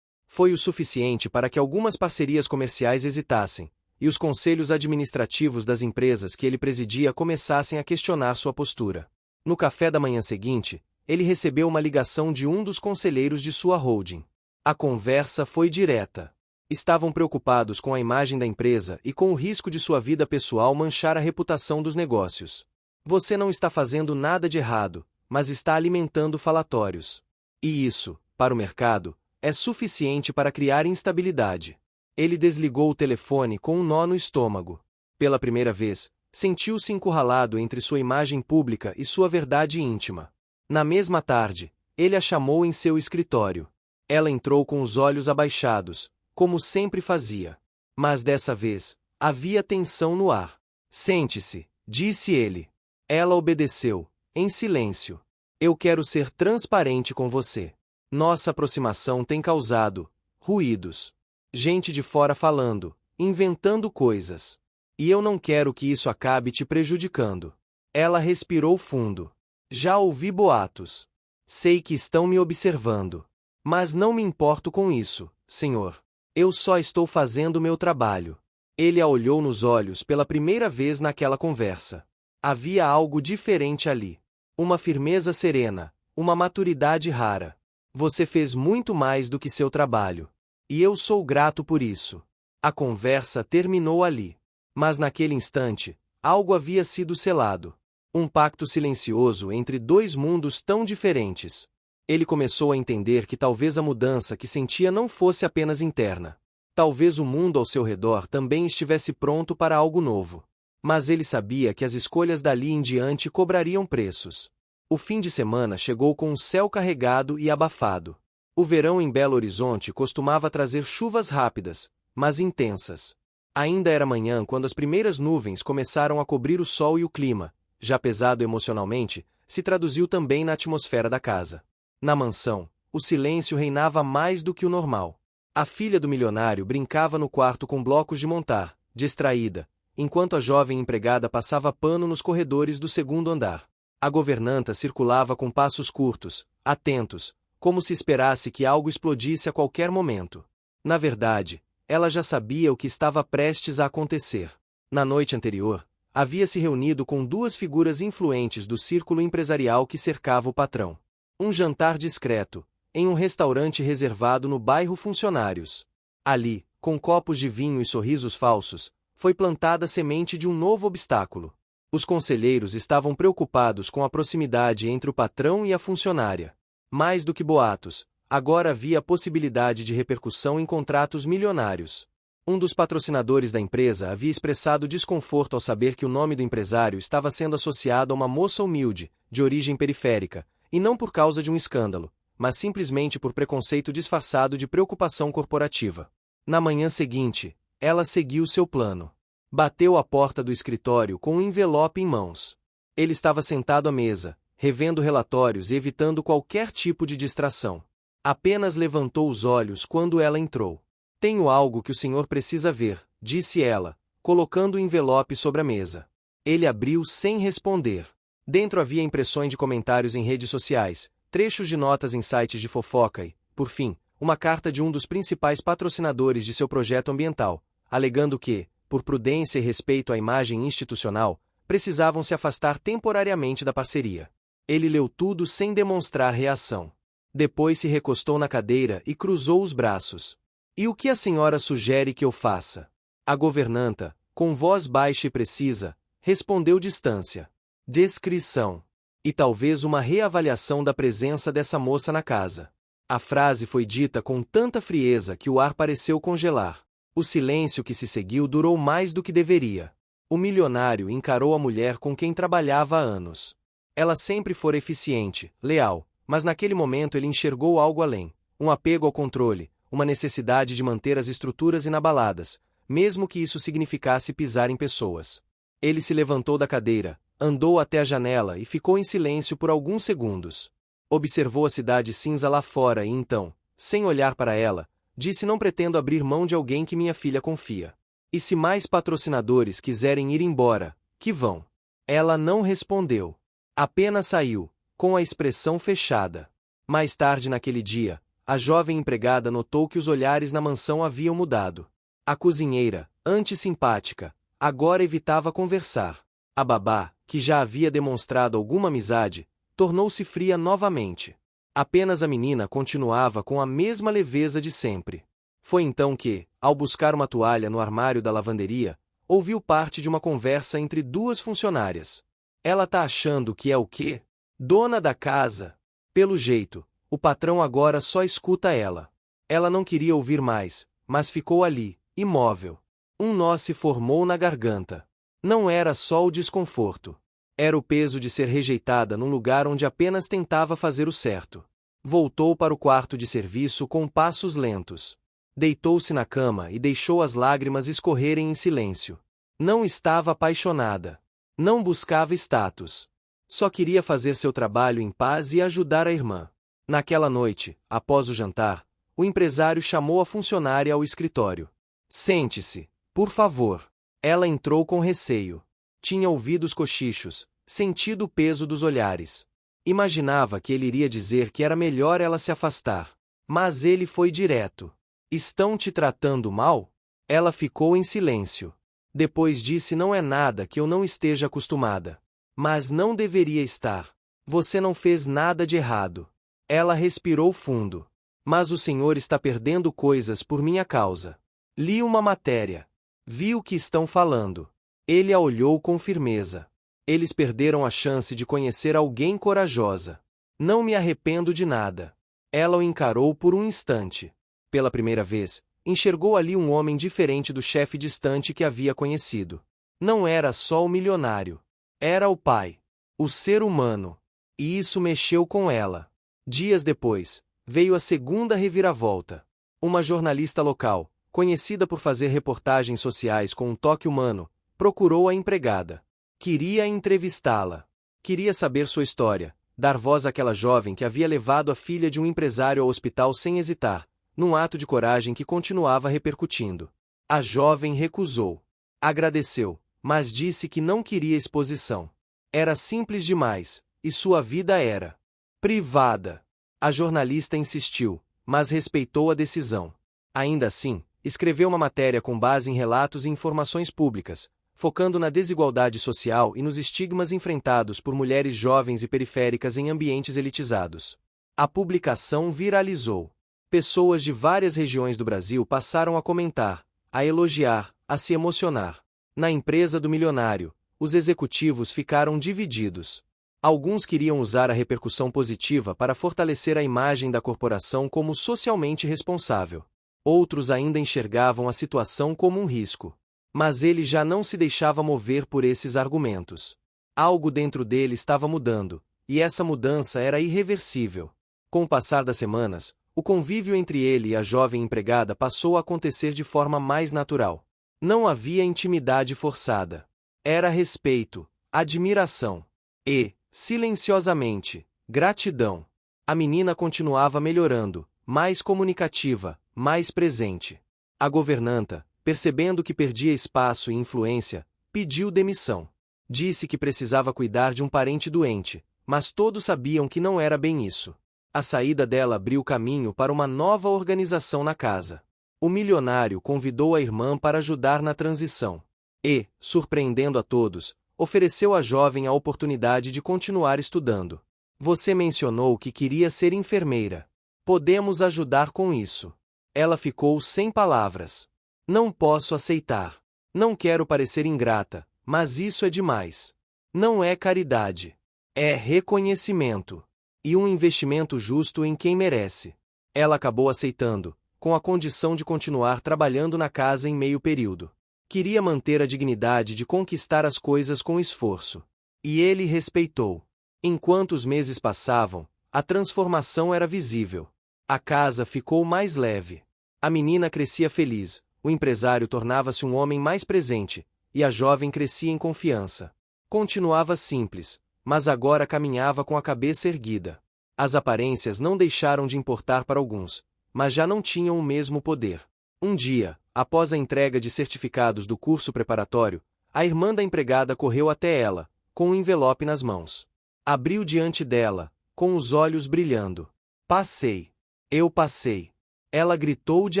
Foi o suficiente para que algumas parcerias comerciais hesitassem, e os conselhos administrativos das empresas que ele presidia começassem a questionar sua postura. No café da manhã seguinte, ele recebeu uma ligação de um dos conselheiros de sua holding. A conversa foi direta. Estavam preocupados com a imagem da empresa e com o risco de sua vida pessoal manchar a reputação dos negócios. Você não está fazendo nada de errado, mas está alimentando falatórios. E isso, para o mercado, é suficiente para criar instabilidade. Ele desligou o telefone com um nó no estômago. Pela primeira vez, sentiu-se encurralado entre sua imagem pública e sua verdade íntima. Na mesma tarde, ele a chamou em seu escritório. Ela entrou com os olhos abaixados, como sempre fazia. Mas dessa vez, havia tensão no ar. Sente-se, disse ele. Ela obedeceu, em silêncio. Eu quero ser transparente com você. Nossa aproximação tem causado ruídos. Gente de fora falando, inventando coisas. E eu não quero que isso acabe te prejudicando. Ela respirou fundo. Já ouvi boatos. Sei que estão me observando. Mas não me importo com isso, senhor. Eu só estou fazendo meu trabalho. Ele a olhou nos olhos pela primeira vez naquela conversa. Havia algo diferente ali. Uma firmeza serena, uma maturidade rara. Você fez muito mais do que seu trabalho. E eu sou grato por isso. A conversa terminou ali. Mas naquele instante, algo havia sido selado. Um pacto silencioso entre dois mundos tão diferentes. Ele começou a entender que talvez a mudança que sentia não fosse apenas interna. Talvez o mundo ao seu redor também estivesse pronto para algo novo. Mas ele sabia que as escolhas dali em diante cobrariam preços. O fim de semana chegou com um céu carregado e abafado. O verão em Belo Horizonte costumava trazer chuvas rápidas, mas intensas. Ainda era manhã quando as primeiras nuvens começaram a cobrir o sol e o clima, já pesado emocionalmente, se traduziu também na atmosfera da casa. Na mansão, o silêncio reinava mais do que o normal. A filha do milionário brincava no quarto com blocos de montar, distraída, enquanto a jovem empregada passava pano nos corredores do segundo andar. A governanta circulava com passos curtos, atentos, como se esperasse que algo explodisse a qualquer momento. Na verdade, ela já sabia o que estava prestes a acontecer. Na noite anterior, havia se reunido com duas figuras influentes do círculo empresarial que cercava o patrão. Um jantar discreto, em um restaurante reservado no bairro Funcionários. Ali, com copos de vinho e sorrisos falsos, foi plantada a semente de um novo obstáculo. Os conselheiros estavam preocupados com a proximidade entre o patrão e a funcionária. Mais do que boatos, agora havia a possibilidade de repercussão em contratos milionários. Um dos patrocinadores da empresa havia expressado desconforto ao saber que o nome do empresário estava sendo associado a uma moça humilde, de origem periférica, e não por causa de um escândalo, mas simplesmente por preconceito disfarçado de preocupação corporativa. Na manhã seguinte, ela seguiu seu plano. Bateu à porta do escritório com um envelope em mãos. Ele estava sentado à mesa, revendo relatórios e evitando qualquer tipo de distração. Apenas levantou os olhos quando ela entrou. "Tenho algo que o senhor precisa ver", disse ela, colocando o envelope sobre a mesa. Ele abriu sem responder. Dentro havia impressões de comentários em redes sociais, trechos de notas em sites de fofoca e, por fim, uma carta de um dos principais patrocinadores de seu projeto ambiental, alegando que, por prudência e respeito à imagem institucional, precisavam se afastar temporariamente da parceria. Ele leu tudo sem demonstrar reação. Depois se recostou na cadeira e cruzou os braços. "E o que a senhora sugere que eu faça?" A governanta, com voz baixa e precisa, respondeu distância. "Descrição. E talvez uma reavaliação da presença dessa moça na casa." A frase foi dita com tanta frieza que o ar pareceu congelar. O silêncio que se seguiu durou mais do que deveria. O milionário encarou a mulher com quem trabalhava há anos. Ela sempre fora eficiente, leal, mas naquele momento ele enxergou algo além, um apego ao controle, uma necessidade de manter as estruturas inabaladas, mesmo que isso significasse pisar em pessoas. Ele se levantou da cadeira, andou até a janela e ficou em silêncio por alguns segundos. Observou a cidade cinza lá fora e então, sem olhar para ela, disse: "Não pretendo abrir mão de alguém que minha filha confia. E se mais patrocinadores quiserem ir embora, que vão." Ela não respondeu. Apenas saiu, com a expressão fechada. Mais tarde naquele dia, a jovem empregada notou que os olhares na mansão haviam mudado. A cozinheira, antes simpática, agora evitava conversar. A babá, que já havia demonstrado alguma amizade, tornou-se fria novamente. Apenas a menina continuava com a mesma leveza de sempre. Foi então que, ao buscar uma toalha no armário da lavanderia, ouviu parte de uma conversa entre duas funcionárias. "Ela tá achando que é o quê? Dona da casa." Pelo jeito, o patrão agora só escuta ela. Ela não queria ouvir mais, mas ficou ali, imóvel. Um nó se formou na garganta. Não era só o desconforto. Era o peso de ser rejeitada num lugar onde apenas tentava fazer o certo. Voltou para o quarto de serviço com passos lentos. Deitou-se na cama e deixou as lágrimas escorrerem em silêncio. Não estava apaixonada. Não buscava status. Só queria fazer seu trabalho em paz e ajudar a irmã. Naquela noite, após o jantar, o empresário chamou a funcionária ao escritório. "Sente-se, por favor." Ela entrou com receio. Tinha ouvido os cochichos, sentido o peso dos olhares. Imaginava que ele iria dizer que era melhor ela se afastar. Mas ele foi direto. "Estão te tratando mal?" Ela ficou em silêncio. Depois disse: "Não é nada que eu não esteja acostumada." "Mas não deveria estar. Você não fez nada de errado." Ela respirou fundo. "Mas o senhor está perdendo coisas por minha causa. Li uma matéria. Vi o que estão falando." Ele a olhou com firmeza. "Eles perderam a chance de conhecer alguém corajosa. Não me arrependo de nada." Ela o encarou por um instante. Pela primeira vez, enxergou ali um homem diferente do chefe distante que havia conhecido. Não era só o milionário. Era o pai. O ser humano. E isso mexeu com ela. Dias depois, Veio a segunda reviravolta. Uma jornalista local, conhecida por fazer reportagens sociais com um toque humano, procurou a empregada. Queria entrevistá-la. Queria saber sua história, dar voz àquela jovem que havia levado a filha de um empresário ao hospital sem hesitar, num ato de coragem que continuava repercutindo. A jovem recusou. Agradeceu, mas disse que não queria exposição. Era simples demais, e sua vida era privada. A jornalista insistiu, mas respeitou a decisão. Ainda assim, escreveu uma matéria com base em relatos e informações públicas, focando na desigualdade social e nos estigmas enfrentados por mulheres jovens e periféricas em ambientes elitizados. A publicação viralizou. Pessoas de várias regiões do Brasil passaram a comentar, a elogiar, a se emocionar. Na empresa do milionário, os executivos ficaram divididos. Alguns queriam usar a repercussão positiva para fortalecer a imagem da corporação como socialmente responsável. Outros ainda enxergavam a situação como um risco. Mas ele já não se deixava mover por esses argumentos. Algo dentro dele estava mudando, e essa mudança era irreversível. Com o passar das semanas, o convívio entre ele e a jovem empregada passou a acontecer de forma mais natural. Não havia intimidade forçada. Era respeito, admiração e, silenciosamente, gratidão. A menina continuava melhorando, mais comunicativa, mais presente. A governanta, percebendo que perdia espaço e influência, pediu demissão. Disse que precisava cuidar de um parente doente, mas todos sabiam que não era bem isso. A saída dela abriu caminho para uma nova organização na casa. O milionário convidou a irmã para ajudar na transição. E, surpreendendo a todos, ofereceu à jovem a oportunidade de continuar estudando. Você mencionou que queria ser enfermeira. Podemos ajudar com isso. Ela ficou sem palavras. Não posso aceitar. Não quero parecer ingrata, mas isso é demais. Não é caridade. É reconhecimento. E um investimento justo em quem merece. Ela acabou aceitando, com a condição de continuar trabalhando na casa em meio período. Queria manter a dignidade de conquistar as coisas com esforço. E ele respeitou. Enquanto os meses passavam, a transformação era visível. A casa ficou mais leve. A menina crescia feliz, o empresário tornava-se um homem mais presente, e a jovem crescia em confiança. Continuava simples, mas agora caminhava com a cabeça erguida. As aparências não deixaram de importar para alguns, mas já não tinham o mesmo poder. Um dia, após a entrega de certificados do curso preparatório, a irmã da empregada correu até ela, com um envelope nas mãos. Abriu diante dela, com os olhos brilhando. Passei. Eu passei. Ela gritou de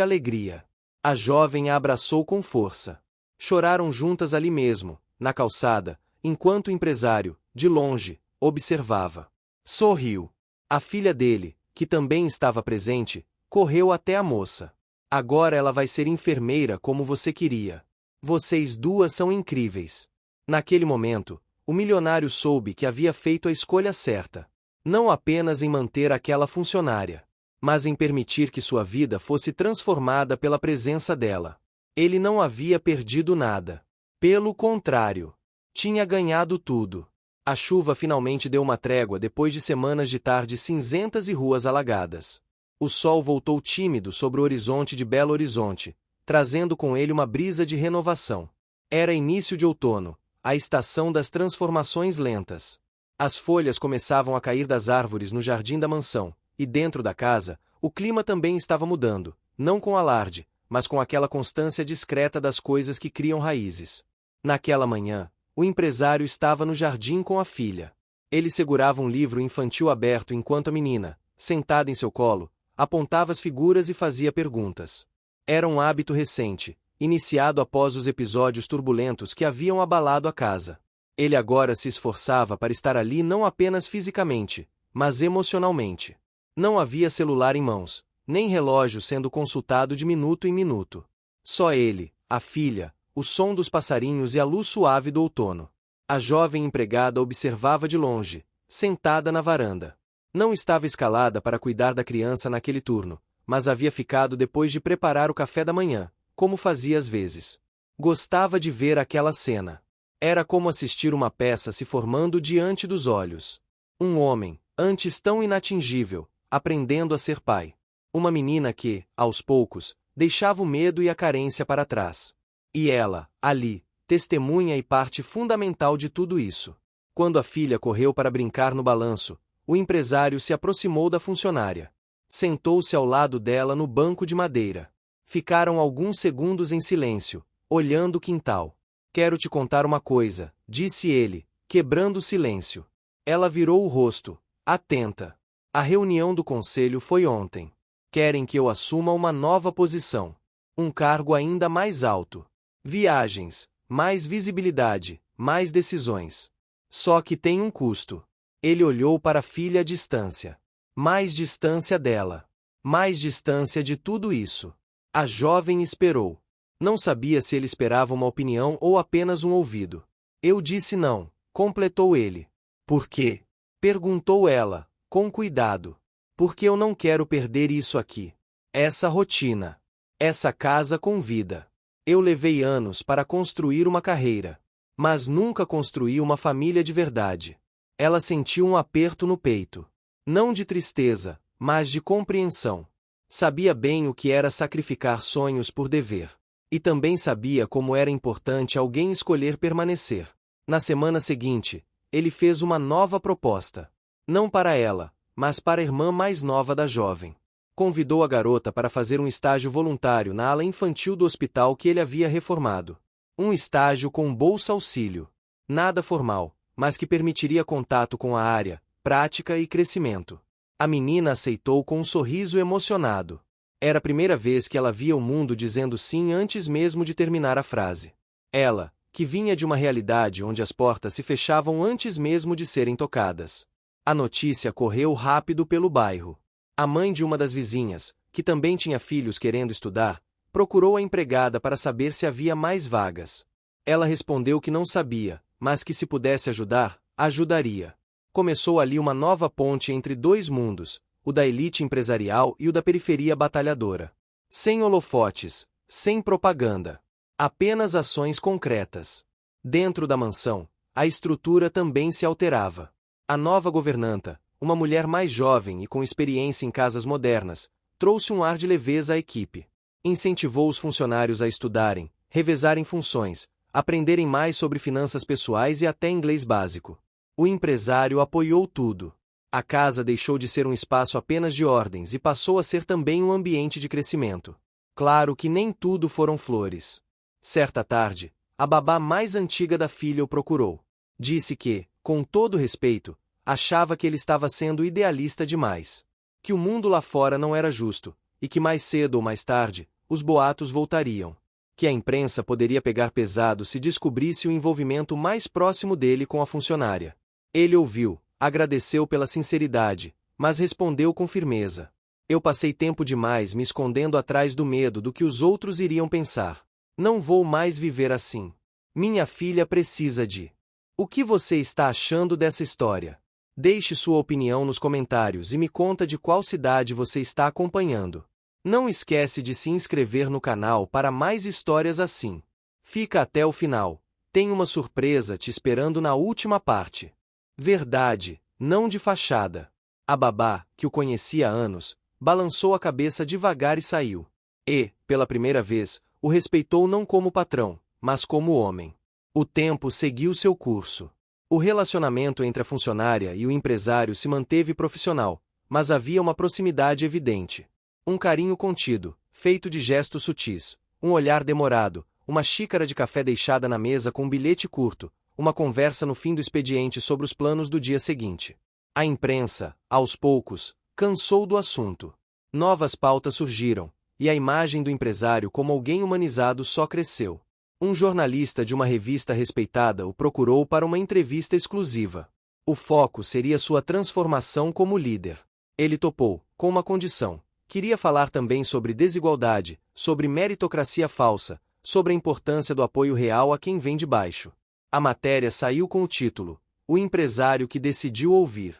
alegria. A jovem a abraçou com força. Choraram juntas ali mesmo, na calçada, enquanto o empresário, de longe, observava. Sorriu. A filha dele, que também estava presente, correu até a moça. Agora ela vai ser enfermeira como você queria. Vocês duas são incríveis. Naquele momento, o milionário soube que havia feito a escolha certa. Não apenas em manter aquela funcionária, mas em permitir que sua vida fosse transformada pela presença dela. Ele não havia perdido nada. Pelo contrário, tinha ganhado tudo. A chuva finalmente deu uma trégua depois de semanas de tardes cinzentas e ruas alagadas. O sol voltou tímido sobre o horizonte de Belo Horizonte, trazendo com ele uma brisa de renovação. Era início de outono, a estação das transformações lentas. As folhas começavam a cair das árvores no jardim da mansão, e dentro da casa, o clima também estava mudando, não com alarde, mas com aquela constância discreta das coisas que criam raízes. Naquela manhã, o empresário estava no jardim com a filha. Ele segurava um livro infantil aberto enquanto a menina, sentada em seu colo, apontava as figuras e fazia perguntas. Era um hábito recente, iniciado após os episódios turbulentos que haviam abalado a casa. Ele agora se esforçava para estar ali não apenas fisicamente, mas emocionalmente. Não havia celular em mãos, nem relógio sendo consultado de minuto em minuto. Só ele, a filha, o som dos passarinhos e a luz suave do outono. A jovem empregada observava de longe, sentada na varanda. Não estava escalada para cuidar da criança naquele turno, mas havia ficado depois de preparar o café da manhã, como fazia às vezes. Gostava de ver aquela cena. Era como assistir uma peça se formando diante dos olhos. Um homem, antes tão inatingível, aprendendo a ser pai. Uma menina que, aos poucos, deixava o medo e a carência para trás. E ela, ali, testemunha e parte fundamental de tudo isso. Quando a filha correu para brincar no balanço, o empresário se aproximou da funcionária. Sentou-se ao lado dela no banco de madeira. Ficaram alguns segundos em silêncio, olhando o quintal. Quero te contar uma coisa, disse ele, quebrando o silêncio. Ela virou o rosto, atenta. A reunião do conselho foi ontem. Querem que eu assuma uma nova posição. Um cargo ainda mais alto. Viagens, mais visibilidade, mais decisões. Só que tem um custo. Ele olhou para a filha à distância. Mais distância dela. Mais distância de tudo isso. A jovem esperou. Não sabia se ele esperava uma opinião ou apenas um ouvido. Eu disse não, completou ele. Por quê? Perguntou ela, com cuidado. Porque eu não quero perder isso aqui. Essa rotina. Essa casa com vida. Eu levei anos para construir uma carreira. Mas nunca construí uma família de verdade. Ela sentiu um aperto no peito. Não de tristeza, mas de compreensão. Sabia bem o que era sacrificar sonhos por dever. E também sabia como era importante alguém escolher permanecer. Na semana seguinte, ele fez uma nova proposta. Não para ela, mas para a irmã mais nova da jovem. Convidou a garota para fazer um estágio voluntário na ala infantil do hospital que ele havia reformado. Um estágio com bolsa-auxílio. Nada formal, mas que permitiria contato com a área, prática e crescimento. A menina aceitou com um sorriso emocionado. Era a primeira vez que ela via o mundo dizendo sim antes mesmo de terminar a frase. Ela, que vinha de uma realidade onde as portas se fechavam antes mesmo de serem tocadas. A notícia correu rápido pelo bairro. A mãe de uma das vizinhas, que também tinha filhos querendo estudar, procurou a empregada para saber se havia mais vagas. Ela respondeu que não sabia, mas que se pudesse ajudar, ajudaria. Começou ali uma nova ponte entre dois mundos, o da elite empresarial e o da periferia batalhadora. Sem holofotes, sem propaganda. Apenas ações concretas. Dentro da mansão, a estrutura também se alterava. A nova governanta, uma mulher mais jovem e com experiência em casas modernas, trouxe um ar de leveza à equipe. Incentivou os funcionários a estudarem, revezarem funções, aprenderem mais sobre finanças pessoais e até inglês básico. O empresário apoiou tudo. A casa deixou de ser um espaço apenas de ordens e passou a ser também um ambiente de crescimento. Claro que nem tudo foram flores. Certa tarde, a babá mais antiga da filha o procurou. Disse que, com todo respeito, achava que ele estava sendo idealista demais. Que o mundo lá fora não era justo, e que mais cedo ou mais tarde, os boatos voltariam. Que a imprensa poderia pegar pesado se descobrisse o envolvimento mais próximo dele com a funcionária. Ele ouviu, agradeceu pela sinceridade, mas respondeu com firmeza. Eu passei tempo demais me escondendo atrás do medo do que os outros iriam pensar. Não vou mais viver assim. Minha filha precisa de... O que você está achando dessa história? Deixe sua opinião nos comentários e me conta de qual cidade você está acompanhando. Não esquece de se inscrever no canal para mais histórias assim. Fica até o final. Tem uma surpresa te esperando na última parte. Verdade, não de fachada. A babá, que o conhecia há anos, balançou a cabeça devagar e saiu. E, pela primeira vez, o respeitou não como patrão, mas como homem. O tempo seguiu seu curso. O relacionamento entre a funcionária e o empresário se manteve profissional, mas havia uma proximidade evidente. Um carinho contido, feito de gestos sutis, um olhar demorado, uma xícara de café deixada na mesa com um bilhete curto, uma conversa no fim do expediente sobre os planos do dia seguinte. A imprensa, aos poucos, cansou do assunto. Novas pautas surgiram, e a imagem do empresário como alguém humanizado só cresceu. Um jornalista de uma revista respeitada o procurou para uma entrevista exclusiva. O foco seria sua transformação como líder. Ele topou, com uma condição. Queria falar também sobre desigualdade, sobre meritocracia falsa, sobre a importância do apoio real a quem vem de baixo. A matéria saiu com o título O Empresário que Decidiu Ouvir.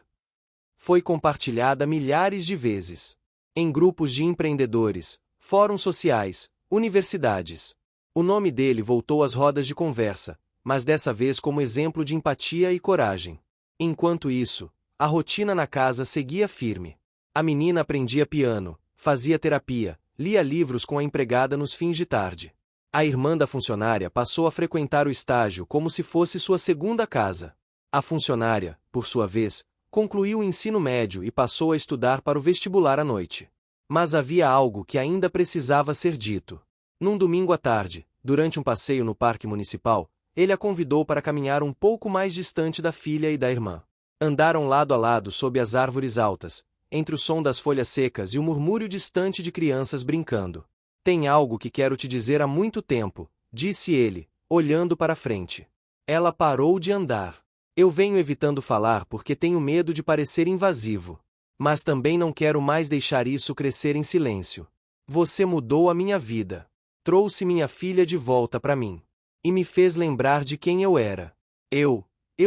Foi compartilhada milhares de vezes. Em grupos de empreendedores, fóruns sociais, universidades. O nome dele voltou às rodas de conversa, mas dessa vez como exemplo de empatia e coragem. Enquanto isso, a rotina na casa seguia firme. A menina aprendia piano, fazia terapia, lia livros com a empregada nos fins de tarde. A irmã da funcionária passou a frequentar o estágio como se fosse sua segunda casa. A funcionária, por sua vez, concluiu o ensino médio e passou a estudar para o vestibular à noite. Mas havia algo que ainda precisava ser dito. Num domingo à tarde, durante um passeio no parque municipal, ele a convidou para caminhar um pouco mais distante da filha e da irmã. Andaram lado a lado sob as árvores altas, entre o som das folhas secas e o murmúrio distante de crianças brincando. Tem algo que quero te dizer há muito tempo, disse ele, olhando para frente. Ela parou de andar. Eu venho evitando falar porque tenho medo de parecer invasivo. Mas também não quero mais deixar isso crescer em silêncio. Você mudou a minha vida. Trouxe minha filha de volta para mim. E me fez lembrar de quem eu era. Eu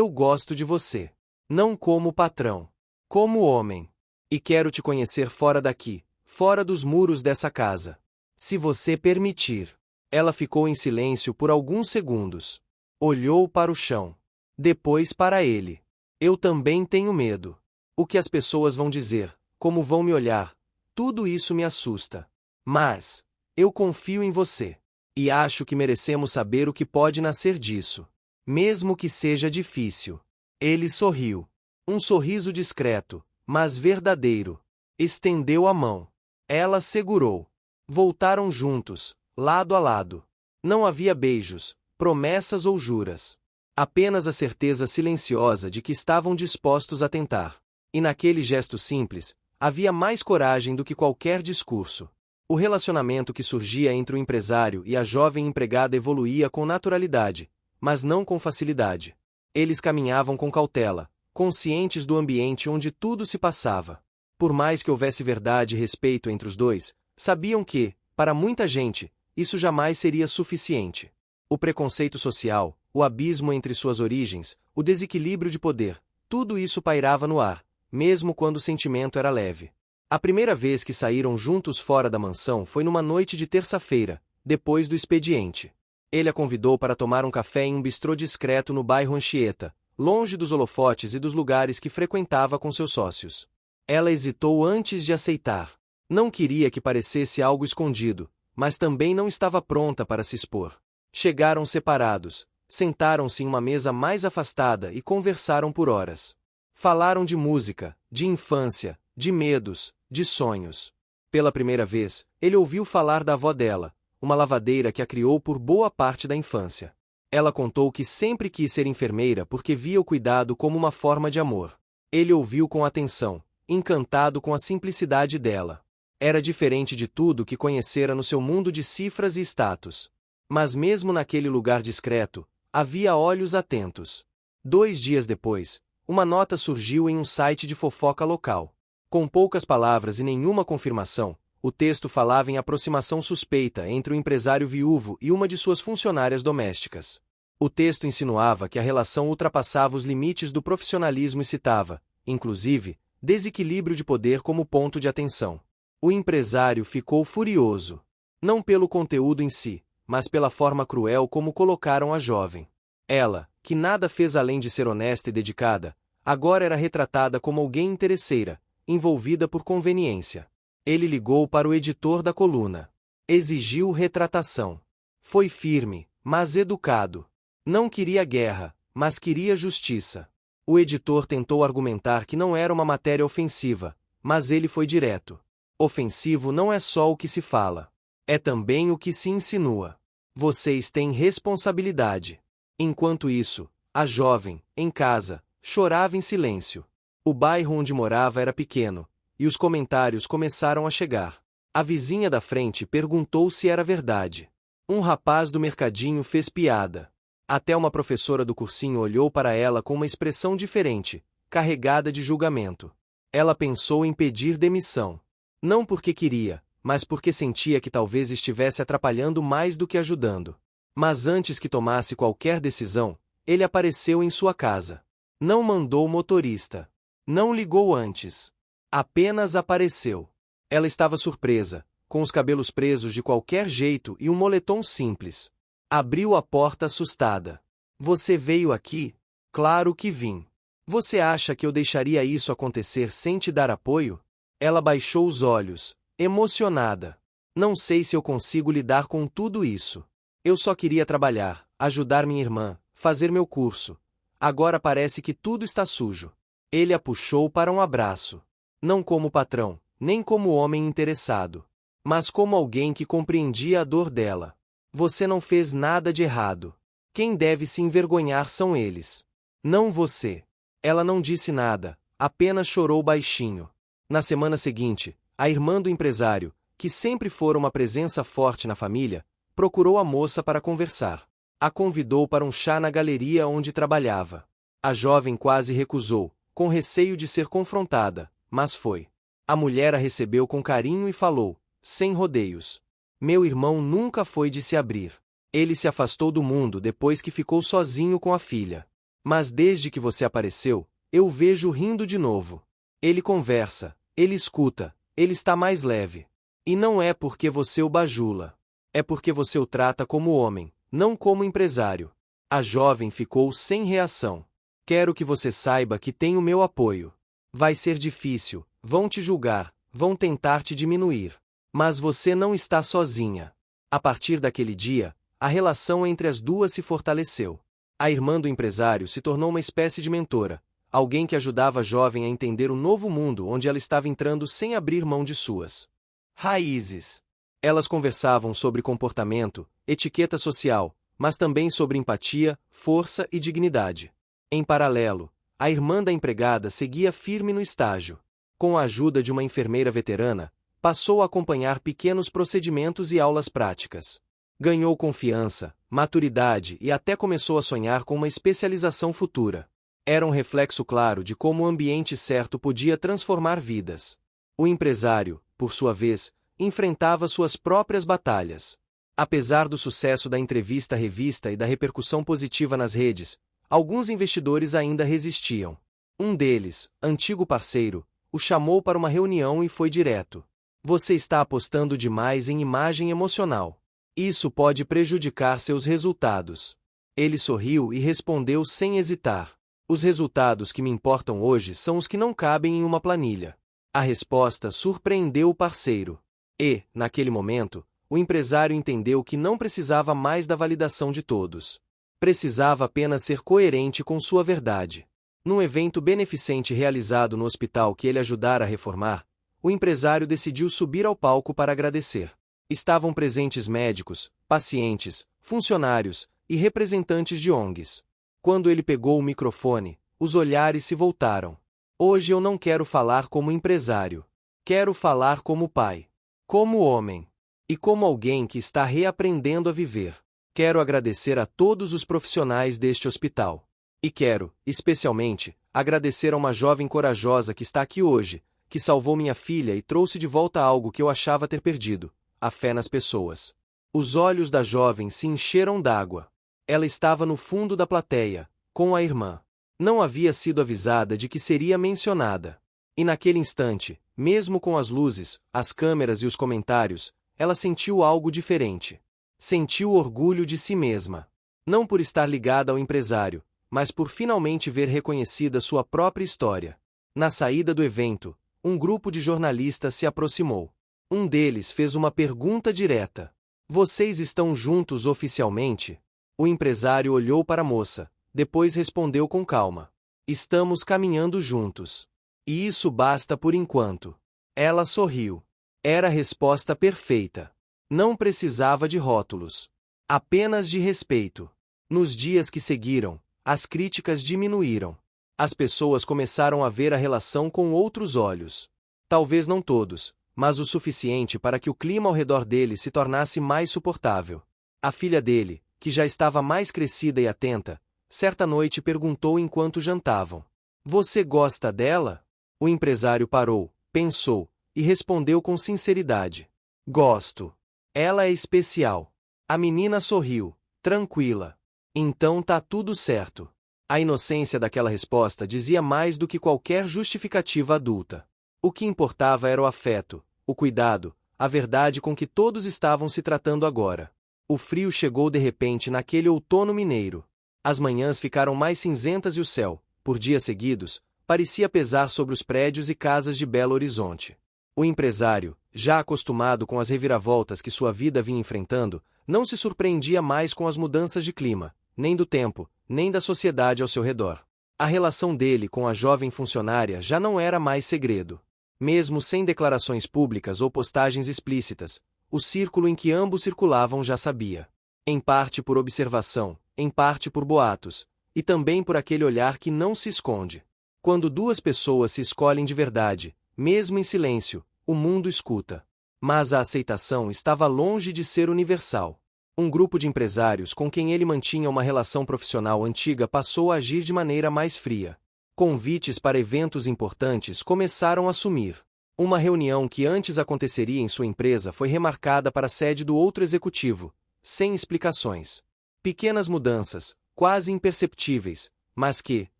gosto de você. Não como patrão. Como homem. E quero te conhecer fora daqui, fora dos muros dessa casa. Se você permitir. Ela ficou em silêncio por alguns segundos. Olhou para o chão. Depois para ele. Eu também tenho medo. O que as pessoas vão dizer, como vão me olhar, tudo isso me assusta. Mas eu confio em você. E acho que merecemos saber o que pode nascer disso. Mesmo que seja difícil. Ele sorriu. Um sorriso discreto, mas verdadeiro. Estendeu a mão. Ela segurou. Voltaram juntos, lado a lado. Não havia beijos, promessas ou juras. Apenas a certeza silenciosa de que estavam dispostos a tentar. E naquele gesto simples, havia mais coragem do que qualquer discurso. O relacionamento que surgia entre o empresário e a jovem empregada evoluía com naturalidade, mas não com facilidade. Eles caminhavam com cautela, conscientes do ambiente onde tudo se passava. Por mais que houvesse verdade e respeito entre os dois, sabiam que, para muita gente, isso jamais seria suficiente. O preconceito social, o abismo entre suas origens, o desequilíbrio de poder, tudo isso pairava no ar, mesmo quando o sentimento era leve. A primeira vez que saíram juntos fora da mansão foi numa noite de terça-feira, depois do expediente. Ele a convidou para tomar um café em um bistrô discreto no bairro Anchieta, longe dos holofotes e dos lugares que frequentava com seus sócios. Ela hesitou antes de aceitar. Não queria que parecesse algo escondido, mas também não estava pronta para se expor. Chegaram separados, sentaram-se em uma mesa mais afastada e conversaram por horas. Falaram de música, de infância, de medos, de sonhos. Pela primeira vez, ele ouviu falar da avó dela, uma lavadeira que a criou por boa parte da infância. Ela contou que sempre quis ser enfermeira porque via o cuidado como uma forma de amor. Ele ouviu com atenção, encantado com a simplicidade dela. Era diferente de tudo que conhecera no seu mundo de cifras e status. Mas mesmo naquele lugar discreto, havia olhos atentos. 2 dias depois, uma nota surgiu em um site de fofoca local. Com poucas palavras e nenhuma confirmação, o texto falava em aproximação suspeita entre o empresário viúvo e uma de suas funcionárias domésticas. O texto insinuava que a relação ultrapassava os limites do profissionalismo e citava, inclusive, desequilíbrio de poder como ponto de atenção. O empresário ficou furioso. Não pelo conteúdo em si, mas pela forma cruel como colocaram a jovem. Ela, que nada fez além de ser honesta e dedicada, agora era retratada como alguém interesseira, envolvida por conveniência. Ele ligou para o editor da coluna. Exigiu retratação. Foi firme, mas educado. Não queria guerra, mas queria justiça. O editor tentou argumentar que não era uma matéria ofensiva, mas ele foi direto. Ofensivo não é só o que se fala. É também o que se insinua. Vocês têm responsabilidade. Enquanto isso, a jovem, em casa, chorava em silêncio. O bairro onde morava era pequeno, e os comentários começaram a chegar. A vizinha da frente perguntou se era verdade. Um rapaz do mercadinho fez piada. Até uma professora do cursinho olhou para ela com uma expressão diferente, carregada de julgamento. Ela pensou em pedir demissão. Não porque queria, mas porque sentia que talvez estivesse atrapalhando mais do que ajudando. Mas antes que tomasse qualquer decisão, ele apareceu em sua casa. Não mandou motorista. Não ligou antes. Apenas apareceu. Ela estava surpresa, com os cabelos presos de qualquer jeito e um moletom simples. Abriu a porta assustada. Você veio aqui? Claro que vim. Você acha que eu deixaria isso acontecer sem te dar apoio? Ela baixou os olhos, emocionada. Não sei se eu consigo lidar com tudo isso. Eu só queria trabalhar, ajudar minha irmã, fazer meu curso. Agora parece que tudo está sujo. Ele a puxou para um abraço. Não como patrão, nem como homem interessado, mas como alguém que compreendia a dor dela. Você não fez nada de errado. Quem deve se envergonhar são eles. Não você. Ela não disse nada, apenas chorou baixinho. Na semana seguinte, a irmã do empresário, que sempre fora uma presença forte na família, procurou a moça para conversar. A convidou para um chá na galeria onde trabalhava. A jovem quase recusou, com receio de ser confrontada, mas foi. A mulher a recebeu com carinho e falou, sem rodeios. Meu irmão nunca foi de se abrir. Ele se afastou do mundo depois que ficou sozinho com a filha. Mas desde que você apareceu, eu o vejo rindo de novo. Ele conversa, ele escuta, ele está mais leve. E não é porque você o bajula. É porque você o trata como homem, não como empresário. A jovem ficou sem reação. Quero que você saiba que tem o meu apoio. Vai ser difícil, vão te julgar, vão tentar te diminuir. Mas você não está sozinha. A partir daquele dia, a relação entre as duas se fortaleceu. A irmã do empresário se tornou uma espécie de mentora, alguém que ajudava a jovem a entender o novo mundo onde ela estava entrando sem abrir mão de suas raízes. Elas conversavam sobre comportamento, etiqueta social, mas também sobre empatia, força e dignidade. Em paralelo, a irmã da empregada seguia firme no estágio. Com a ajuda de uma enfermeira veterana, passou a acompanhar pequenos procedimentos e aulas práticas. Ganhou confiança, maturidade e até começou a sonhar com uma especialização futura. Era um reflexo claro de como o ambiente certo podia transformar vidas. O empresário, por sua vez, enfrentava suas próprias batalhas. Apesar do sucesso da entrevista à revista e da repercussão positiva nas redes, alguns investidores ainda resistiam. Um deles, antigo parceiro, o chamou para uma reunião e foi direto. Você está apostando demais em imagem emocional. Isso pode prejudicar seus resultados. Ele sorriu e respondeu sem hesitar. Os resultados que me importam hoje são os que não cabem em uma planilha. A resposta surpreendeu o parceiro. E, naquele momento, o empresário entendeu que não precisava mais da validação de todos. Precisava apenas ser coerente com sua verdade. Num evento beneficente realizado no hospital que ele ajudara a reformar, o empresário decidiu subir ao palco para agradecer. Estavam presentes médicos, pacientes, funcionários e representantes de ONGs. Quando ele pegou o microfone, os olhares se voltaram. Hoje eu não quero falar como empresário. Quero falar como pai. Como homem. E como alguém que está reaprendendo a viver. Quero agradecer a todos os profissionais deste hospital. E quero, especialmente, agradecer a uma jovem corajosa que está aqui hoje, que salvou minha filha e trouxe de volta algo que eu achava ter perdido: a fé nas pessoas. Os olhos da jovem se encheram d'água. Ela estava no fundo da plateia, com a irmã. Não havia sido avisada de que seria mencionada. E naquele instante, mesmo com as luzes, as câmeras e os comentários, ela sentiu algo diferente. Sentiu orgulho de si mesma. Não por estar ligada ao empresário, mas por finalmente ver reconhecida sua própria história. Na saída do evento, um grupo de jornalistas se aproximou. Um deles fez uma pergunta direta. Vocês estão juntos oficialmente? O empresário olhou para a moça, depois respondeu com calma. Estamos caminhando juntos. E isso basta por enquanto. Ela sorriu. Era a resposta perfeita. Não precisava de rótulos. Apenas de respeito. Nos dias que seguiram, as críticas diminuíram. As pessoas começaram a ver a relação com outros olhos. Talvez não todos, mas o suficiente para que o clima ao redor dele se tornasse mais suportável. A filha dele, que já estava mais crescida e atenta, certa noite perguntou enquanto jantavam: Você gosta dela? O empresário parou, pensou, e respondeu com sinceridade: Gosto. Ela é especial. A menina sorriu, tranquila. Então tá tudo certo. A inocência daquela resposta dizia mais do que qualquer justificativa adulta. O que importava era o afeto, o cuidado, a verdade com que todos estavam se tratando agora. O frio chegou de repente naquele outono mineiro. As manhãs ficaram mais cinzentas e o céu, por dias seguidos, parecia pesar sobre os prédios e casas de Belo Horizonte. O empresário, já acostumado com as reviravoltas que sua vida vinha enfrentando, não se surpreendia mais com as mudanças de clima, nem do tempo, nem da sociedade ao seu redor. A relação dele com a jovem funcionária já não era mais segredo. Mesmo sem declarações públicas ou postagens explícitas, o círculo em que ambos circulavam já sabia. Em parte por observação, em parte por boatos, e também por aquele olhar que não se esconde. Quando duas pessoas se escolhem de verdade, mesmo em silêncio, o mundo escuta. Mas a aceitação estava longe de ser universal. Um grupo de empresários com quem ele mantinha uma relação profissional antiga passou a agir de maneira mais fria. Convites para eventos importantes começaram a sumir. Uma reunião que antes aconteceria em sua empresa foi remarcada para a sede do outro executivo, sem explicações. Pequenas mudanças, quase imperceptíveis, mas que,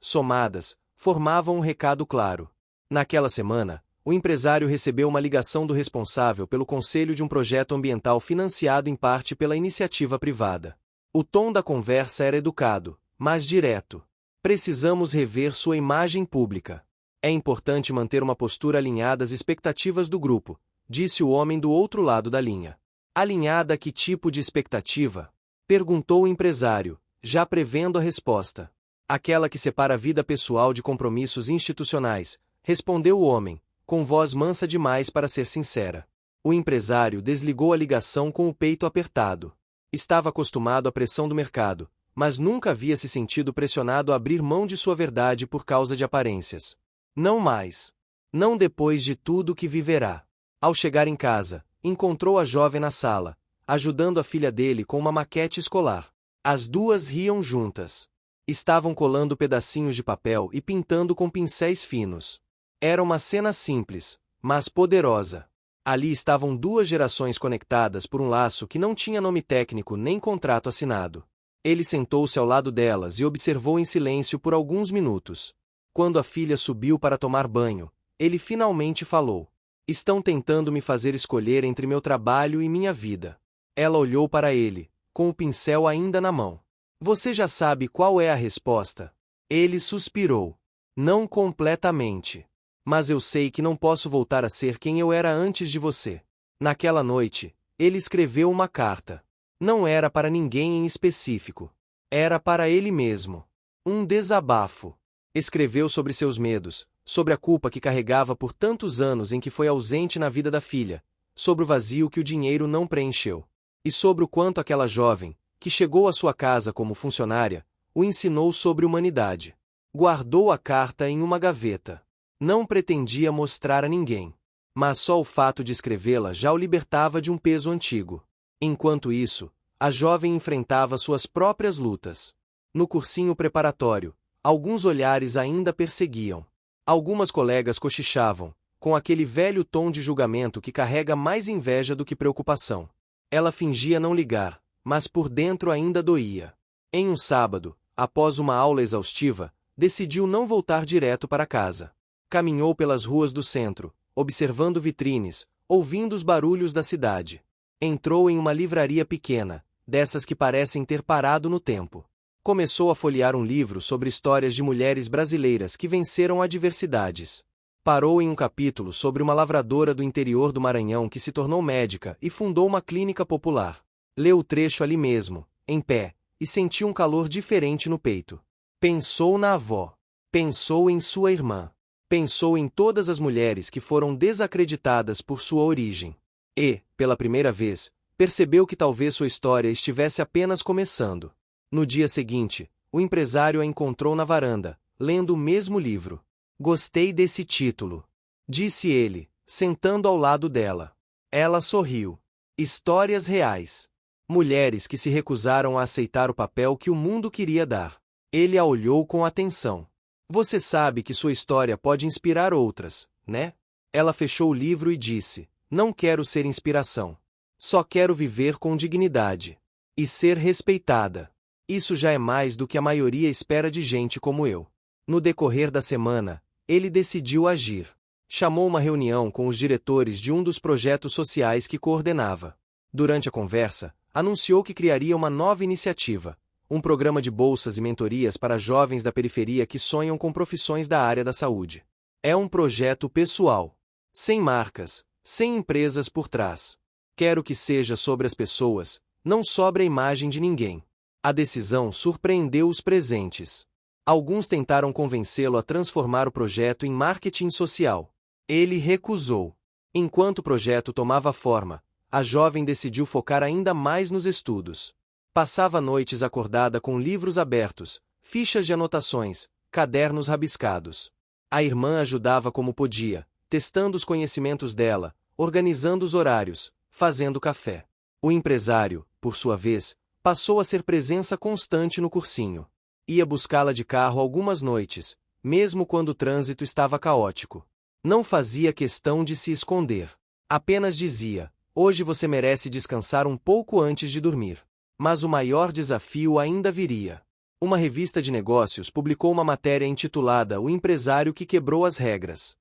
somadas, formavam um recado claro. Naquela semana, o empresário recebeu uma ligação do responsável pelo conselho de um projeto ambiental financiado em parte pela iniciativa privada. O tom da conversa era educado, mas direto. Precisamos rever sua imagem pública. É importante manter uma postura alinhada às expectativas do grupo, disse o homem do outro lado da linha. Alinhada a que tipo de expectativa? Perguntou o empresário, já prevendo a resposta. Aquela que separa a vida pessoal de compromissos institucionais, respondeu o homem, com voz mansa demais para ser sincera. O empresário desligou a ligação com o peito apertado. Estava acostumado à pressão do mercado, mas nunca havia se sentido pressionado a abrir mão de sua verdade por causa de aparências. Não mais. Não depois de tudo que viverá. Ao chegar em casa, encontrou a jovem na sala, ajudando a filha dele com uma maquete escolar. As duas riam juntas. Estavam colando pedacinhos de papel e pintando com pincéis finos. Era uma cena simples, mas poderosa. Ali estavam duas gerações conectadas por um laço que não tinha nome técnico nem contrato assinado. Ele sentou-se ao lado delas e observou em silêncio por alguns minutos. Quando a filha subiu para tomar banho, ele finalmente falou. Estão tentando me fazer escolher entre meu trabalho e minha vida. Ela olhou para ele, com o pincel ainda na mão. Você já sabe qual é a resposta? Ele suspirou. Não completamente. Mas eu sei que não posso voltar a ser quem eu era antes de você. Naquela noite, ele escreveu uma carta. Não era para ninguém em específico. Era para ele mesmo. Um desabafo. Escreveu sobre seus medos, sobre a culpa que carregava por tantos anos em que foi ausente na vida da filha, sobre o vazio que o dinheiro não preencheu. E sobre o quanto aquela jovem, que chegou à sua casa como funcionária, o ensinou sobre humanidade. Guardou a carta em uma gaveta. Não pretendia mostrar a ninguém. Mas só o fato de escrevê-la já o libertava de um peso antigo. Enquanto isso, a jovem enfrentava suas próprias lutas. No cursinho preparatório, alguns olhares ainda perseguiam. Algumas colegas cochichavam, com aquele velho tom de julgamento que carrega mais inveja do que preocupação. Ela fingia não ligar, mas por dentro ainda doía. Em um sábado, após uma aula exaustiva, decidiu não voltar direto para casa. Caminhou pelas ruas do centro, observando vitrines, ouvindo os barulhos da cidade. Entrou em uma livraria pequena, dessas que parecem ter parado no tempo. Começou a folhear um livro sobre histórias de mulheres brasileiras que venceram adversidades. Parou em um capítulo sobre uma lavradora do interior do Maranhão que se tornou médica e fundou uma clínica popular. Leu o trecho ali mesmo, em pé, e sentiu um calor diferente no peito. Pensou na avó. Pensou em sua irmã. Pensou em todas as mulheres que foram desacreditadas por sua origem. E, pela primeira vez, percebeu que talvez sua história estivesse apenas começando. No dia seguinte, o empresário a encontrou na varanda, lendo o mesmo livro. Gostei desse título, disse ele, sentando ao lado dela. Ela sorriu. Histórias reais. Mulheres que se recusaram a aceitar o papel que o mundo queria dar. Ele a olhou com atenção. Você sabe que sua história pode inspirar outras, né? Ela fechou o livro e disse, não quero ser inspiração. Só quero viver com dignidade. E ser respeitada. Isso já é mais do que a maioria espera de gente como eu. No decorrer da semana, ele decidiu agir. Chamou uma reunião com os diretores de um dos projetos sociais que coordenava. Durante a conversa, anunciou que criaria uma nova iniciativa, um programa de bolsas e mentorias para jovens da periferia que sonham com profissões da área da saúde. É um projeto pessoal. Sem marcas, sem empresas por trás. Quero que seja sobre as pessoas, não sobre a imagem de ninguém. A decisão surpreendeu os presentes. Alguns tentaram convencê-lo a transformar o projeto em marketing social. Ele recusou. Enquanto o projeto tomava forma, a jovem decidiu focar ainda mais nos estudos. Passava noites acordada com livros abertos, fichas de anotações, cadernos rabiscados. A irmã ajudava como podia, testando os conhecimentos dela, organizando os horários, fazendo café. O empresário, por sua vez, passou a ser presença constante no cursinho. Ia buscá-la de carro algumas noites, mesmo quando o trânsito estava caótico. Não fazia questão de se esconder. Apenas dizia: hoje você merece descansar um pouco antes de dormir. Mas o maior desafio ainda viria. Uma revista de negócios publicou uma matéria intitulada O Empresário que Quebrou as Regras.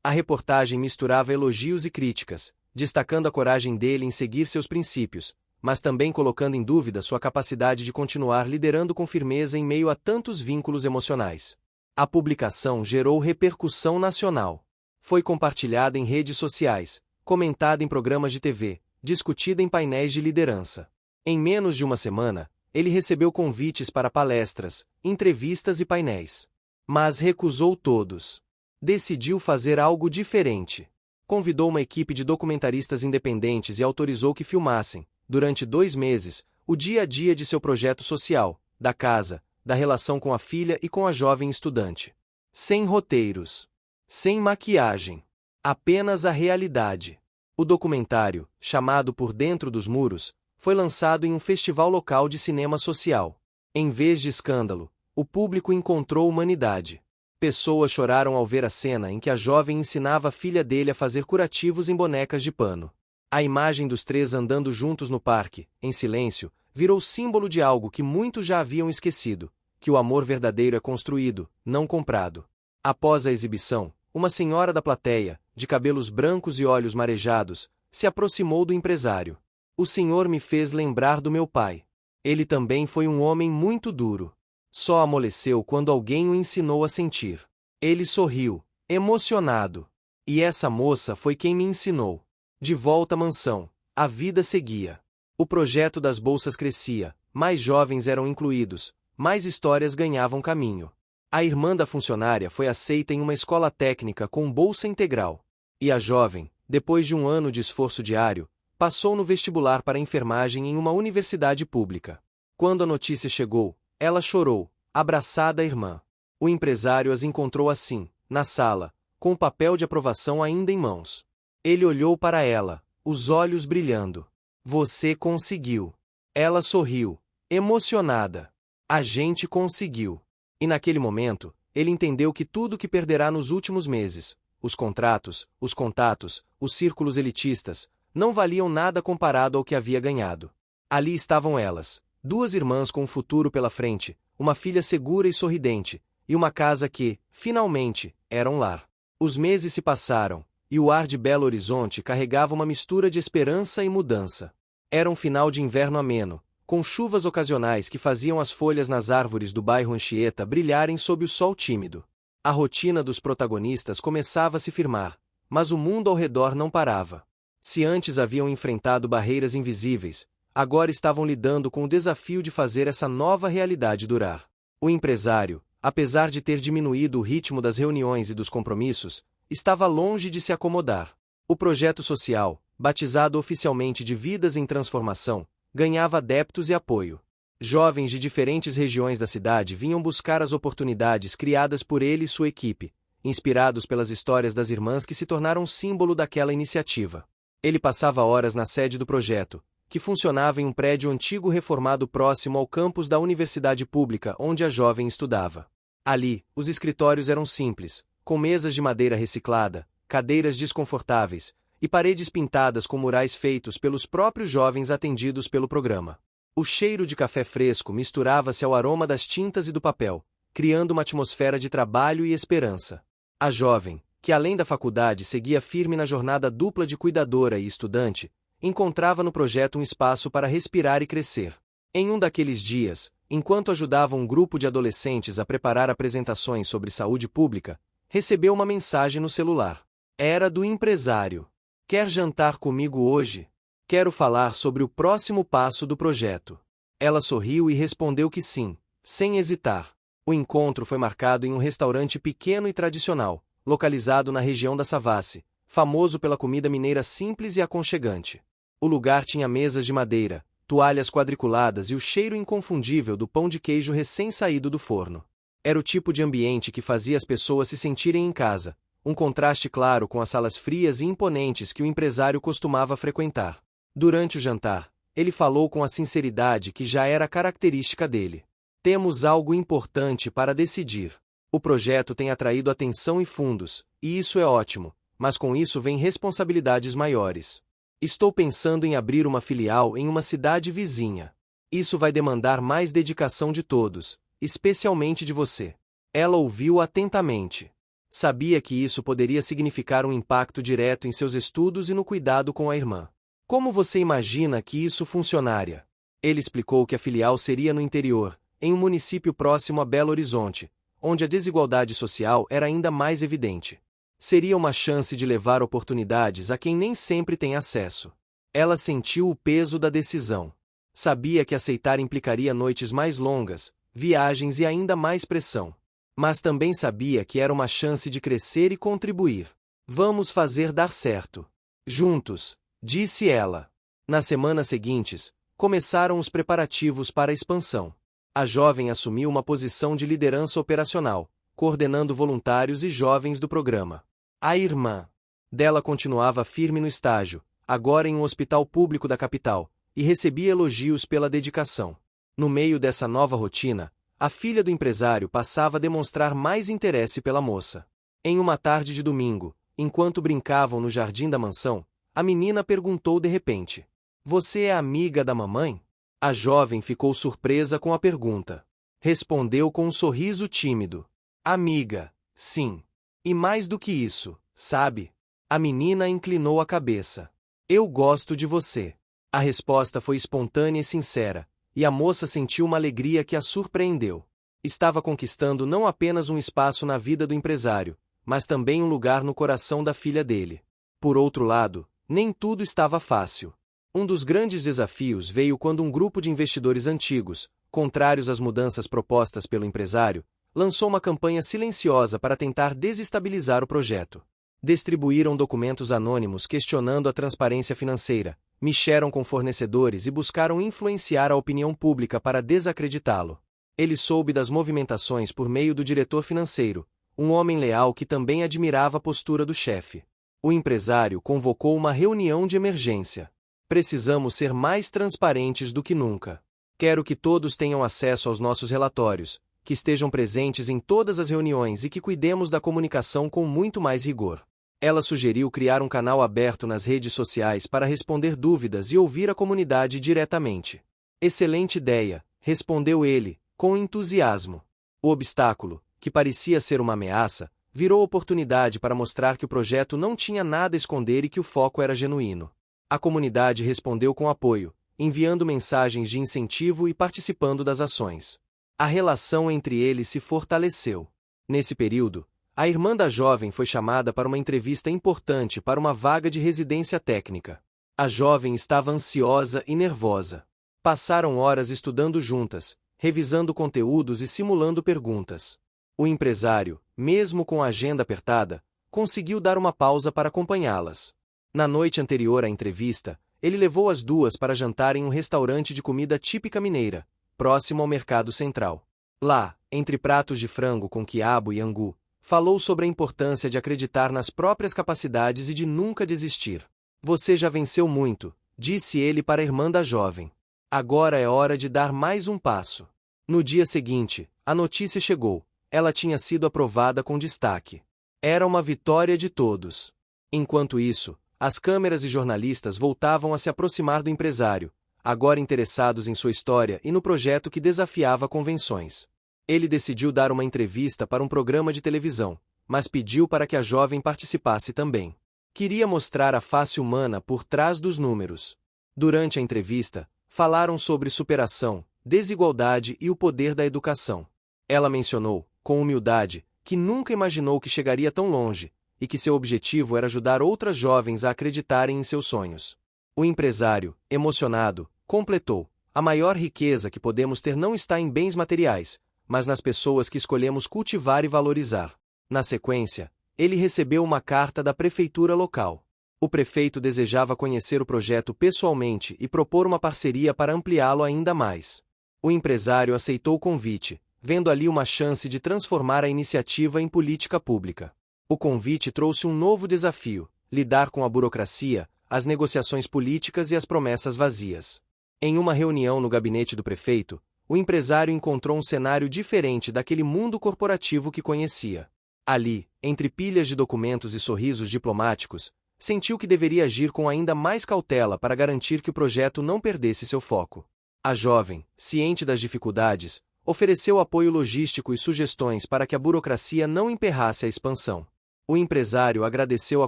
A reportagem misturava elogios e críticas, destacando a coragem dele em seguir seus princípios, mas também colocando em dúvida sua capacidade de continuar liderando com firmeza em meio a tantos vínculos emocionais. A publicação gerou repercussão nacional. Foi compartilhada em redes sociais, comentada em programas de TV, discutida em painéis de liderança. Em menos de uma semana, ele recebeu convites para palestras, entrevistas e painéis. Mas recusou todos. Decidiu fazer algo diferente. Convidou uma equipe de documentaristas independentes e autorizou que filmassem, durante 2 meses, o dia a dia de seu projeto social, da casa, da relação com a filha e com a jovem estudante. Sem roteiros. Sem maquiagem. Apenas a realidade. O documentário, chamado Por Dentro dos Muros, foi lançado em um festival local de cinema social. Em vez de escândalo, o público encontrou humanidade. Pessoas choraram ao ver a cena em que a jovem ensinava a filha dele a fazer curativos em bonecas de pano. A imagem dos 3 andando juntos no parque, em silêncio, virou símbolo de algo que muitos já haviam esquecido: que o amor verdadeiro é construído, não comprado. Após a exibição, uma senhora da plateia, de cabelos brancos e olhos marejados, se aproximou do empresário. O senhor me fez lembrar do meu pai. Ele também foi um homem muito duro. Só amoleceu quando alguém o ensinou a sentir. Ele sorriu, emocionado. E essa moça foi quem me ensinou. De volta à mansão, a vida seguia. O projeto das bolsas crescia, mais jovens eram incluídos, mais histórias ganhavam caminho. A irmã da funcionária foi aceita em uma escola técnica com bolsa integral. E a jovem, depois de um ano de esforço diário, passou no vestibular para enfermagem em uma universidade pública. Quando a notícia chegou, ela chorou, abraçada à irmã. O empresário as encontrou assim, na sala, com o papel de aprovação ainda em mãos. Ele olhou para ela, os olhos brilhando. Você conseguiu. Ela sorriu, emocionada. A gente conseguiu. E naquele momento, ele entendeu que tudo que perderá nos últimos meses, os contratos, os contatos, os círculos elitistas, não valiam nada comparado ao que havia ganhado. Ali estavam elas, 2 irmãs com um futuro pela frente, uma filha segura e sorridente, e uma casa que, finalmente, era um lar. Os meses se passaram, e o ar de Belo Horizonte carregava uma mistura de esperança e mudança. Era um final de inverno ameno, com chuvas ocasionais que faziam as folhas nas árvores do bairro Anchieta brilharem sob o sol tímido. A rotina dos protagonistas começava a se firmar, mas o mundo ao redor não parava. Se antes haviam enfrentado barreiras invisíveis, agora estavam lidando com o desafio de fazer essa nova realidade durar. O empresário, apesar de ter diminuído o ritmo das reuniões e dos compromissos, estava longe de se acomodar. O projeto social, batizado oficialmente de Vidas em Transformação, ganhava adeptos e apoio. Jovens de diferentes regiões da cidade vinham buscar as oportunidades criadas por ele e sua equipe, inspirados pelas histórias das irmãs que se tornaram símbolo daquela iniciativa. Ele passava horas na sede do projeto, que funcionava em um prédio antigo reformado próximo ao campus da universidade pública onde a jovem estudava. Ali, os escritórios eram simples, com mesas de madeira reciclada, cadeiras desconfortáveis e paredes pintadas com murais feitos pelos próprios jovens atendidos pelo programa. O cheiro de café fresco misturava-se ao aroma das tintas e do papel, criando uma atmosfera de trabalho e esperança. A jovem, que além da faculdade seguia firme na jornada dupla de cuidadora e estudante, encontrava no projeto um espaço para respirar e crescer. Em um daqueles dias, enquanto ajudava um grupo de adolescentes a preparar apresentações sobre saúde pública, recebeu uma mensagem no celular. Era do empresário. Quer jantar comigo hoje? Quero falar sobre o próximo passo do projeto. Ela sorriu e respondeu que sim, sem hesitar. O encontro foi marcado em um restaurante pequeno e tradicional, localizado na região da Savassi, famoso pela comida mineira simples e aconchegante. O lugar tinha mesas de madeira, toalhas quadriculadas e o cheiro inconfundível do pão de queijo recém-saído do forno. Era o tipo de ambiente que fazia as pessoas se sentirem em casa, um contraste claro com as salas frias e imponentes que o empresário costumava frequentar. Durante o jantar, ele falou com a sinceridade que já era característica dele. Temos algo importante para decidir. O projeto tem atraído atenção e fundos, e isso é ótimo, mas com isso vem responsabilidades maiores. Estou pensando em abrir uma filial em uma cidade vizinha. Isso vai demandar mais dedicação de todos, especialmente de você. Ela ouviu atentamente. Sabia que isso poderia significar um impacto direto em seus estudos e no cuidado com a irmã. Como você imagina que isso funcionaria? Ele explicou que a filial seria no interior, em um município próximo a Belo Horizonte, onde a desigualdade social era ainda mais evidente. Seria uma chance de levar oportunidades a quem nem sempre tem acesso. Ela sentiu o peso da decisão. Sabia que aceitar implicaria noites mais longas, viagens e ainda mais pressão. Mas também sabia que era uma chance de crescer e contribuir. Vamos fazer dar certo. Juntos, disse ela. Nas semanas seguintes, começaram os preparativos para a expansão. A jovem assumiu uma posição de liderança operacional, coordenando voluntários e jovens do programa. A irmã dela continuava firme no estágio, agora em um hospital público da capital, e recebia elogios pela dedicação. No meio dessa nova rotina, a filha do empresário passava a demonstrar mais interesse pela moça. Em uma tarde de domingo, enquanto brincavam no jardim da mansão, a menina perguntou de repente: Você é amiga da mamãe? A jovem ficou surpresa com a pergunta. Respondeu com um sorriso tímido: Amiga, sim. E mais do que isso, sabe? A menina inclinou a cabeça. Eu gosto de você. A resposta foi espontânea e sincera, e a moça sentiu uma alegria que a surpreendeu. Estava conquistando não apenas um espaço na vida do empresário, mas também um lugar no coração da filha dele. Por outro lado, nem tudo estava fácil. Um dos grandes desafios veio quando um grupo de investidores antigos, contrários às mudanças propostas pelo empresário, lançou uma campanha silenciosa para tentar desestabilizar o projeto. Distribuíram documentos anônimos questionando a transparência financeira, mexeram com fornecedores e buscaram influenciar a opinião pública para desacreditá-lo. Ele soube das movimentações por meio do diretor financeiro, um homem leal que também admirava a postura do chefe. O empresário convocou uma reunião de emergência. Precisamos ser mais transparentes do que nunca. Quero que todos tenham acesso aos nossos relatórios, que estejam presentes em todas as reuniões e que cuidemos da comunicação com muito mais rigor. Ela sugeriu criar um canal aberto nas redes sociais para responder dúvidas e ouvir a comunidade diretamente. Excelente ideia, respondeu ele, com entusiasmo. O obstáculo, que parecia ser uma ameaça, virou oportunidade para mostrar que o projeto não tinha nada a esconder e que o foco era genuíno. A comunidade respondeu com apoio, enviando mensagens de incentivo e participando das ações. A relação entre eles se fortaleceu. Nesse período, a irmã da jovem foi chamada para uma entrevista importante para uma vaga de residência técnica. A jovem estava ansiosa e nervosa. Passaram horas estudando juntas, revisando conteúdos e simulando perguntas. O empresário, mesmo com a agenda apertada, conseguiu dar uma pausa para acompanhá-las. Na noite anterior à entrevista, ele levou as duas para jantar em um restaurante de comida típica mineira, próximo ao mercado central. Lá, entre pratos de frango com quiabo e angu, falou sobre a importância de acreditar nas próprias capacidades e de nunca desistir. Você já venceu muito, disse ele para a irmã da jovem. Agora é hora de dar mais um passo. No dia seguinte, a notícia chegou. Ela tinha sido aprovada com destaque. Era uma vitória de todos. Enquanto isso, as câmeras e jornalistas voltavam a se aproximar do empresário, agora interessados em sua história e no projeto que desafiava convenções. Ele decidiu dar uma entrevista para um programa de televisão, mas pediu para que a jovem participasse também. Queria mostrar a face humana por trás dos números. Durante a entrevista, falaram sobre superação, desigualdade e o poder da educação. Ela mencionou, com humildade, que nunca imaginou que chegaria tão longe, e que seu objetivo era ajudar outras jovens a acreditarem em seus sonhos. O empresário, emocionado, completou: a maior riqueza que podemos ter não está em bens materiais, mas nas pessoas que escolhemos cultivar e valorizar. Na sequência, ele recebeu uma carta da prefeitura local. O prefeito desejava conhecer o projeto pessoalmente e propor uma parceria para ampliá-lo ainda mais. O empresário aceitou o convite, vendo ali uma chance de transformar a iniciativa em política pública. O convite trouxe um novo desafio: lidar com a burocracia, as negociações políticas e as promessas vazias. Em uma reunião no gabinete do prefeito, o empresário encontrou um cenário diferente daquele mundo corporativo que conhecia. Ali, entre pilhas de documentos e sorrisos diplomáticos, sentiu que deveria agir com ainda mais cautela para garantir que o projeto não perdesse seu foco. A jovem, ciente das dificuldades, ofereceu apoio logístico e sugestões para que a burocracia não emperrasse a expansão. O empresário agradeceu a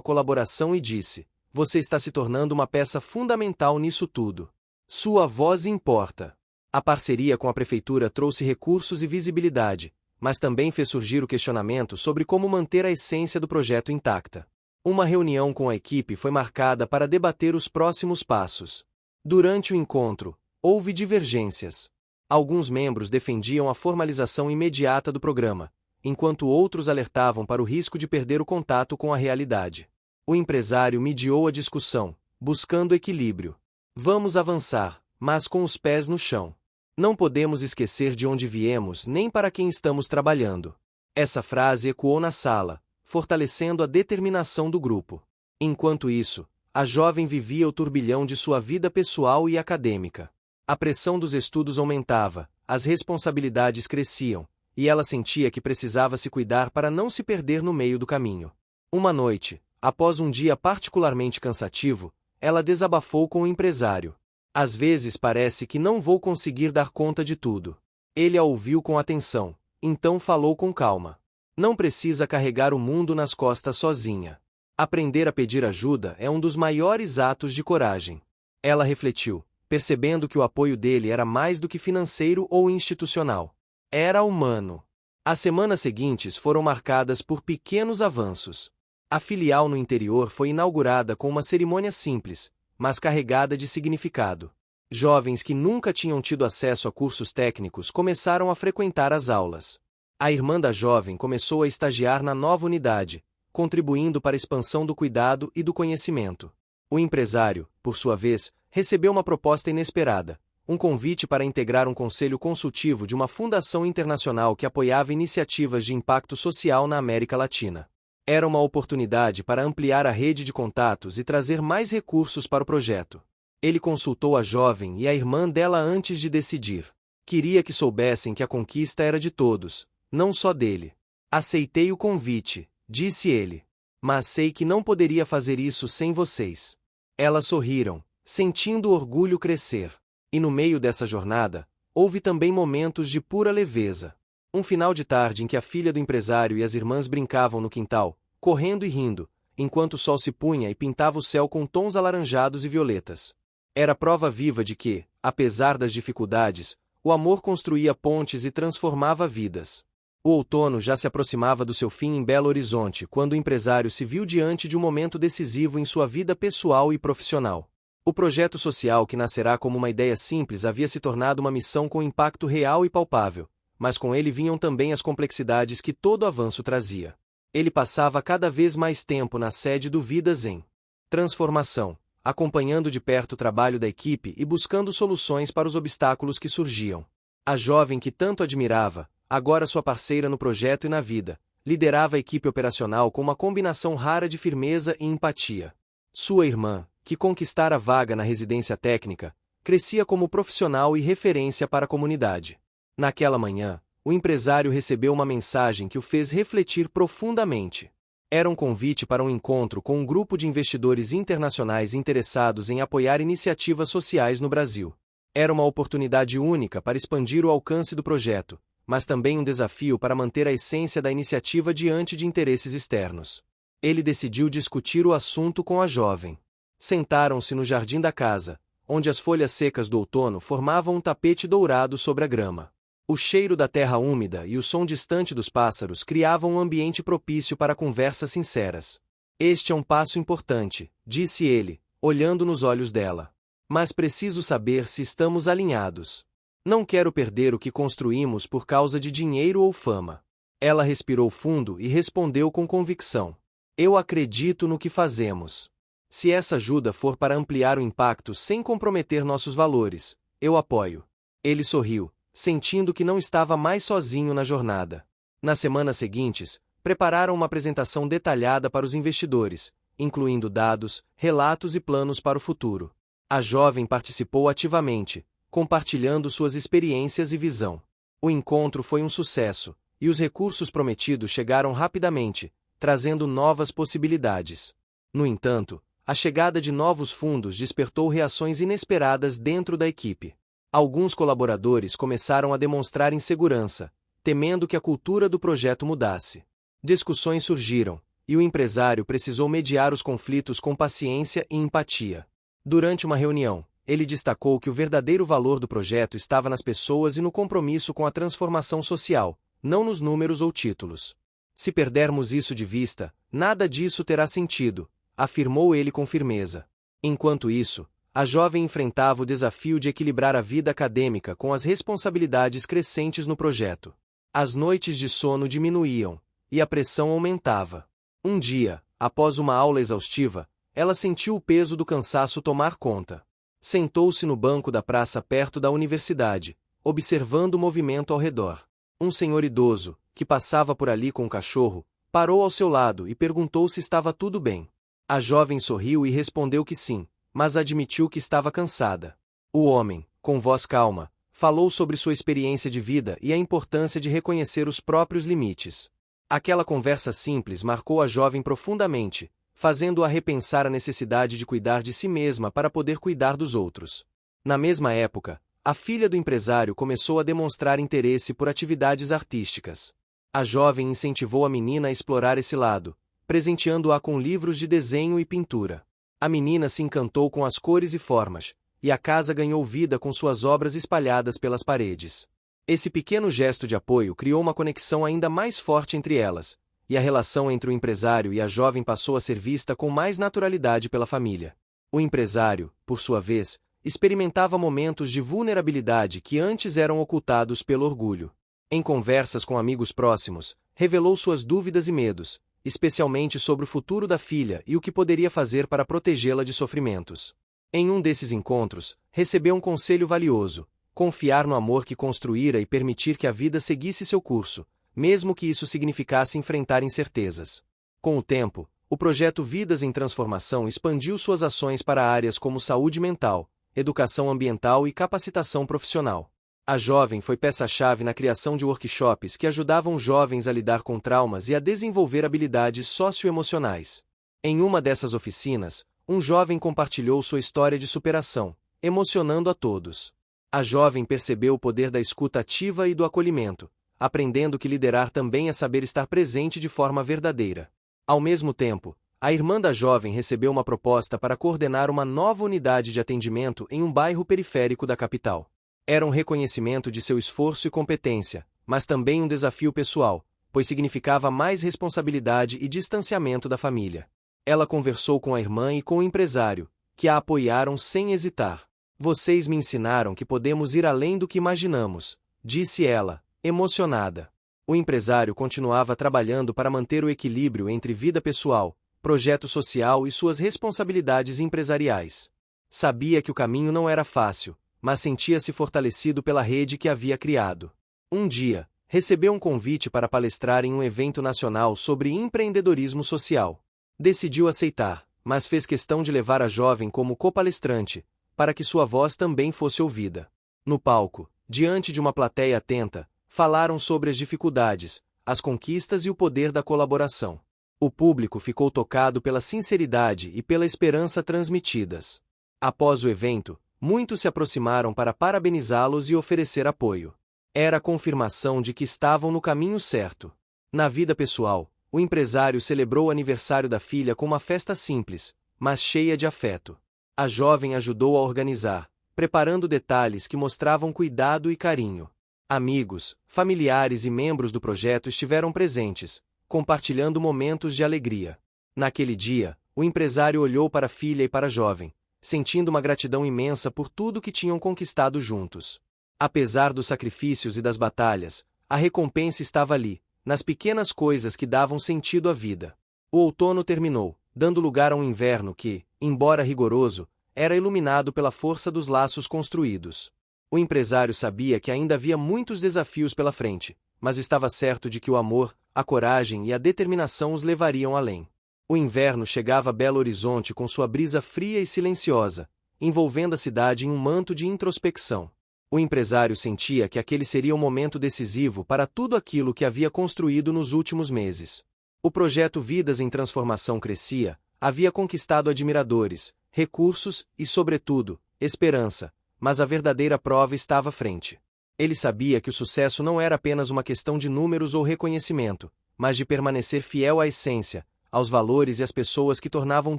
colaboração e disse: você está se tornando uma peça fundamental nisso tudo. Sua voz importa. A parceria com a prefeitura trouxe recursos e visibilidade, mas também fez surgir o questionamento sobre como manter a essência do projeto intacta. Uma reunião com a equipe foi marcada para debater os próximos passos. Durante o encontro, houve divergências. Alguns membros defendiam a formalização imediata do programa, enquanto outros alertavam para o risco de perder o contato com a realidade. O empresário mediou a discussão, buscando equilíbrio. Vamos avançar, mas com os pés no chão. Não podemos esquecer de onde viemos nem para quem estamos trabalhando. Essa frase ecoou na sala, fortalecendo a determinação do grupo. Enquanto isso, a jovem vivia o turbilhão de sua vida pessoal e acadêmica. A pressão dos estudos aumentava, as responsabilidades cresciam, e ela sentia que precisava se cuidar para não se perder no meio do caminho. Uma noite, após um dia particularmente cansativo, ela desabafou com o empresário. Às vezes parece que não vou conseguir dar conta de tudo. Ele a ouviu com atenção, então falou com calma. Não precisa carregar o mundo nas costas sozinha. Aprender a pedir ajuda é um dos maiores atos de coragem. Ela refletiu, percebendo que o apoio dele era mais do que financeiro ou institucional. Era humano. As semanas seguintes foram marcadas por pequenos avanços. A filial no interior foi inaugurada com uma cerimônia simples, mas carregada de significado. Jovens que nunca tinham tido acesso a cursos técnicos começaram a frequentar as aulas. A irmã da jovem começou a estagiar na nova unidade, contribuindo para a expansão do cuidado e do conhecimento. O empresário, por sua vez, recebeu uma proposta inesperada, um convite para integrar um conselho consultivo de uma fundação internacional que apoiava iniciativas de impacto social na América Latina. Era uma oportunidade para ampliar a rede de contatos e trazer mais recursos para o projeto. Ele consultou a jovem e a irmã dela antes de decidir. Queria que soubessem que a conquista era de todos, não só dele. Aceitei o convite, disse ele. Mas sei que não poderia fazer isso sem vocês. Elas sorriram, sentindo o orgulho crescer. E no meio dessa jornada, houve também momentos de pura leveza. Um final de tarde em que a filha do empresário e as irmãs brincavam no quintal, correndo e rindo, enquanto o sol se punha e pintava o céu com tons alaranjados e violetas. Era prova viva de que, apesar das dificuldades, o amor construía pontes e transformava vidas. O outono já se aproximava do seu fim em Belo Horizonte quando o empresário se viu diante de um momento decisivo em sua vida pessoal e profissional. O projeto social que nascerá como uma ideia simples havia se tornado uma missão com impacto real e palpável, mas com ele vinham também as complexidades que todo avanço trazia. Ele passava cada vez mais tempo na sede do Vidas em Transformação, acompanhando de perto o trabalho da equipe e buscando soluções para os obstáculos que surgiam. A jovem que tanto admirava, agora sua parceira no projeto e na vida, liderava a equipe operacional com uma combinação rara de firmeza e empatia. Sua irmã, que conquistara vaga na residência técnica, crescia como profissional e referência para a comunidade. Naquela manhã, o empresário recebeu uma mensagem que o fez refletir profundamente. Era um convite para um encontro com um grupo de investidores internacionais interessados em apoiar iniciativas sociais no Brasil. Era uma oportunidade única para expandir o alcance do projeto, mas também um desafio para manter a essência da iniciativa diante de interesses externos. Ele decidiu discutir o assunto com a jovem. Sentaram-se no jardim da casa, onde as folhas secas do outono formavam um tapete dourado sobre a grama. O cheiro da terra úmida e o som distante dos pássaros criavam um ambiente propício para conversas sinceras. Este é um passo importante, disse ele, olhando nos olhos dela. Mas preciso saber se estamos alinhados. Não quero perder o que construímos por causa de dinheiro ou fama. Ela respirou fundo e respondeu com convicção. Eu acredito no que fazemos. Se essa ajuda for para ampliar o impacto sem comprometer nossos valores, eu apoio. Ele sorriu, sentindo que não estava mais sozinho na jornada. Nas semanas seguintes, prepararam uma apresentação detalhada para os investidores, incluindo dados, relatos e planos para o futuro. A jovem participou ativamente, compartilhando suas experiências e visão. O encontro foi um sucesso, e os recursos prometidos chegaram rapidamente, trazendo novas possibilidades. No entanto, a chegada de novos fundos despertou reações inesperadas dentro da equipe. Alguns colaboradores começaram a demonstrar insegurança, temendo que a cultura do projeto mudasse. Discussões surgiram, e o empresário precisou mediar os conflitos com paciência e empatia. Durante uma reunião, ele destacou que o verdadeiro valor do projeto estava nas pessoas e no compromisso com a transformação social, não nos números ou títulos. Se perdermos isso de vista, nada disso terá sentido, afirmou ele com firmeza. Enquanto isso, a jovem enfrentava o desafio de equilibrar a vida acadêmica com as responsabilidades crescentes no projeto. As noites de sono diminuíam, e a pressão aumentava. Um dia, após uma aula exaustiva, ela sentiu o peso do cansaço tomar conta. Sentou-se no banco da praça perto da universidade, observando o movimento ao redor. Um senhor idoso, que passava por ali com um cachorro, parou ao seu lado e perguntou se estava tudo bem. A jovem sorriu e respondeu que sim, mas admitiu que estava cansada. O homem, com voz calma, falou sobre sua experiência de vida e a importância de reconhecer os próprios limites. Aquela conversa simples marcou a jovem profundamente, fazendo-a repensar a necessidade de cuidar de si mesma para poder cuidar dos outros. Na mesma época, a filha do empresário começou a demonstrar interesse por atividades artísticas. A jovem incentivou a menina a explorar esse lado, presenteando-a com livros de desenho e pintura. A menina se encantou com as cores e formas, e a casa ganhou vida com suas obras espalhadas pelas paredes. Esse pequeno gesto de apoio criou uma conexão ainda mais forte entre elas, e a relação entre o empresário e a jovem passou a ser vista com mais naturalidade pela família. O empresário, por sua vez, experimentava momentos de vulnerabilidade que antes eram ocultados pelo orgulho. Em conversas com amigos próximos, revelou suas dúvidas e medos, especialmente sobre o futuro da filha e o que poderia fazer para protegê-la de sofrimentos. Em um desses encontros, recebeu um conselho valioso: confiar no amor que construíra e permitir que a vida seguisse seu curso, mesmo que isso significasse enfrentar incertezas. Com o tempo, o projeto Vidas em Transformação expandiu suas ações para áreas como saúde mental, educação ambiental e capacitação profissional. A jovem foi peça-chave na criação de workshops que ajudavam jovens a lidar com traumas e a desenvolver habilidades socioemocionais. Em uma dessas oficinas, um jovem compartilhou sua história de superação, emocionando a todos. A jovem percebeu o poder da escuta ativa e do acolhimento, aprendendo que liderar também é saber estar presente de forma verdadeira. Ao mesmo tempo, a irmã da jovem recebeu uma proposta para coordenar uma nova unidade de atendimento em um bairro periférico da capital. Era um reconhecimento de seu esforço e competência, mas também um desafio pessoal, pois significava mais responsabilidade e distanciamento da família. Ela conversou com a irmã e com o empresário, que a apoiaram sem hesitar. Vocês me ensinaram que podemos ir além do que imaginamos, disse ela, emocionada. O empresário continuava trabalhando para manter o equilíbrio entre vida pessoal, projeto social e suas responsabilidades empresariais. Sabia que o caminho não era fácil, mas sentia-se fortalecido pela rede que havia criado. Um dia, recebeu um convite para palestrar em um evento nacional sobre empreendedorismo social. Decidiu aceitar, mas fez questão de levar a jovem como copalestrante, para que sua voz também fosse ouvida. No palco, diante de uma plateia atenta, falaram sobre as dificuldades, as conquistas e o poder da colaboração. O público ficou tocado pela sinceridade e pela esperança transmitidas. Após o evento, muitos se aproximaram para parabenizá-los e oferecer apoio. Era a confirmação de que estavam no caminho certo. Na vida pessoal, o empresário celebrou o aniversário da filha com uma festa simples, mas cheia de afeto. A jovem ajudou a organizar, preparando detalhes que mostravam cuidado e carinho. Amigos, familiares e membros do projeto estiveram presentes, compartilhando momentos de alegria. Naquele dia, o empresário olhou para a filha e para a jovem, sentindo uma gratidão imensa por tudo que tinham conquistado juntos. Apesar dos sacrifícios e das batalhas, a recompensa estava ali, nas pequenas coisas que davam sentido à vida. O outono terminou, dando lugar a um inverno que, embora rigoroso, era iluminado pela força dos laços construídos. O empresário sabia que ainda havia muitos desafios pela frente, mas estava certo de que o amor, a coragem e a determinação os levariam além. O inverno chegava a Belo Horizonte com sua brisa fria e silenciosa, envolvendo a cidade em um manto de introspecção. O empresário sentia que aquele seria um momento decisivo para tudo aquilo que havia construído nos últimos meses. O projeto Vidas em Transformação crescia, havia conquistado admiradores, recursos e, sobretudo, esperança, mas a verdadeira prova estava à frente. Ele sabia que o sucesso não era apenas uma questão de números ou reconhecimento, mas de permanecer fiel à essência, aos valores e às pessoas que tornavam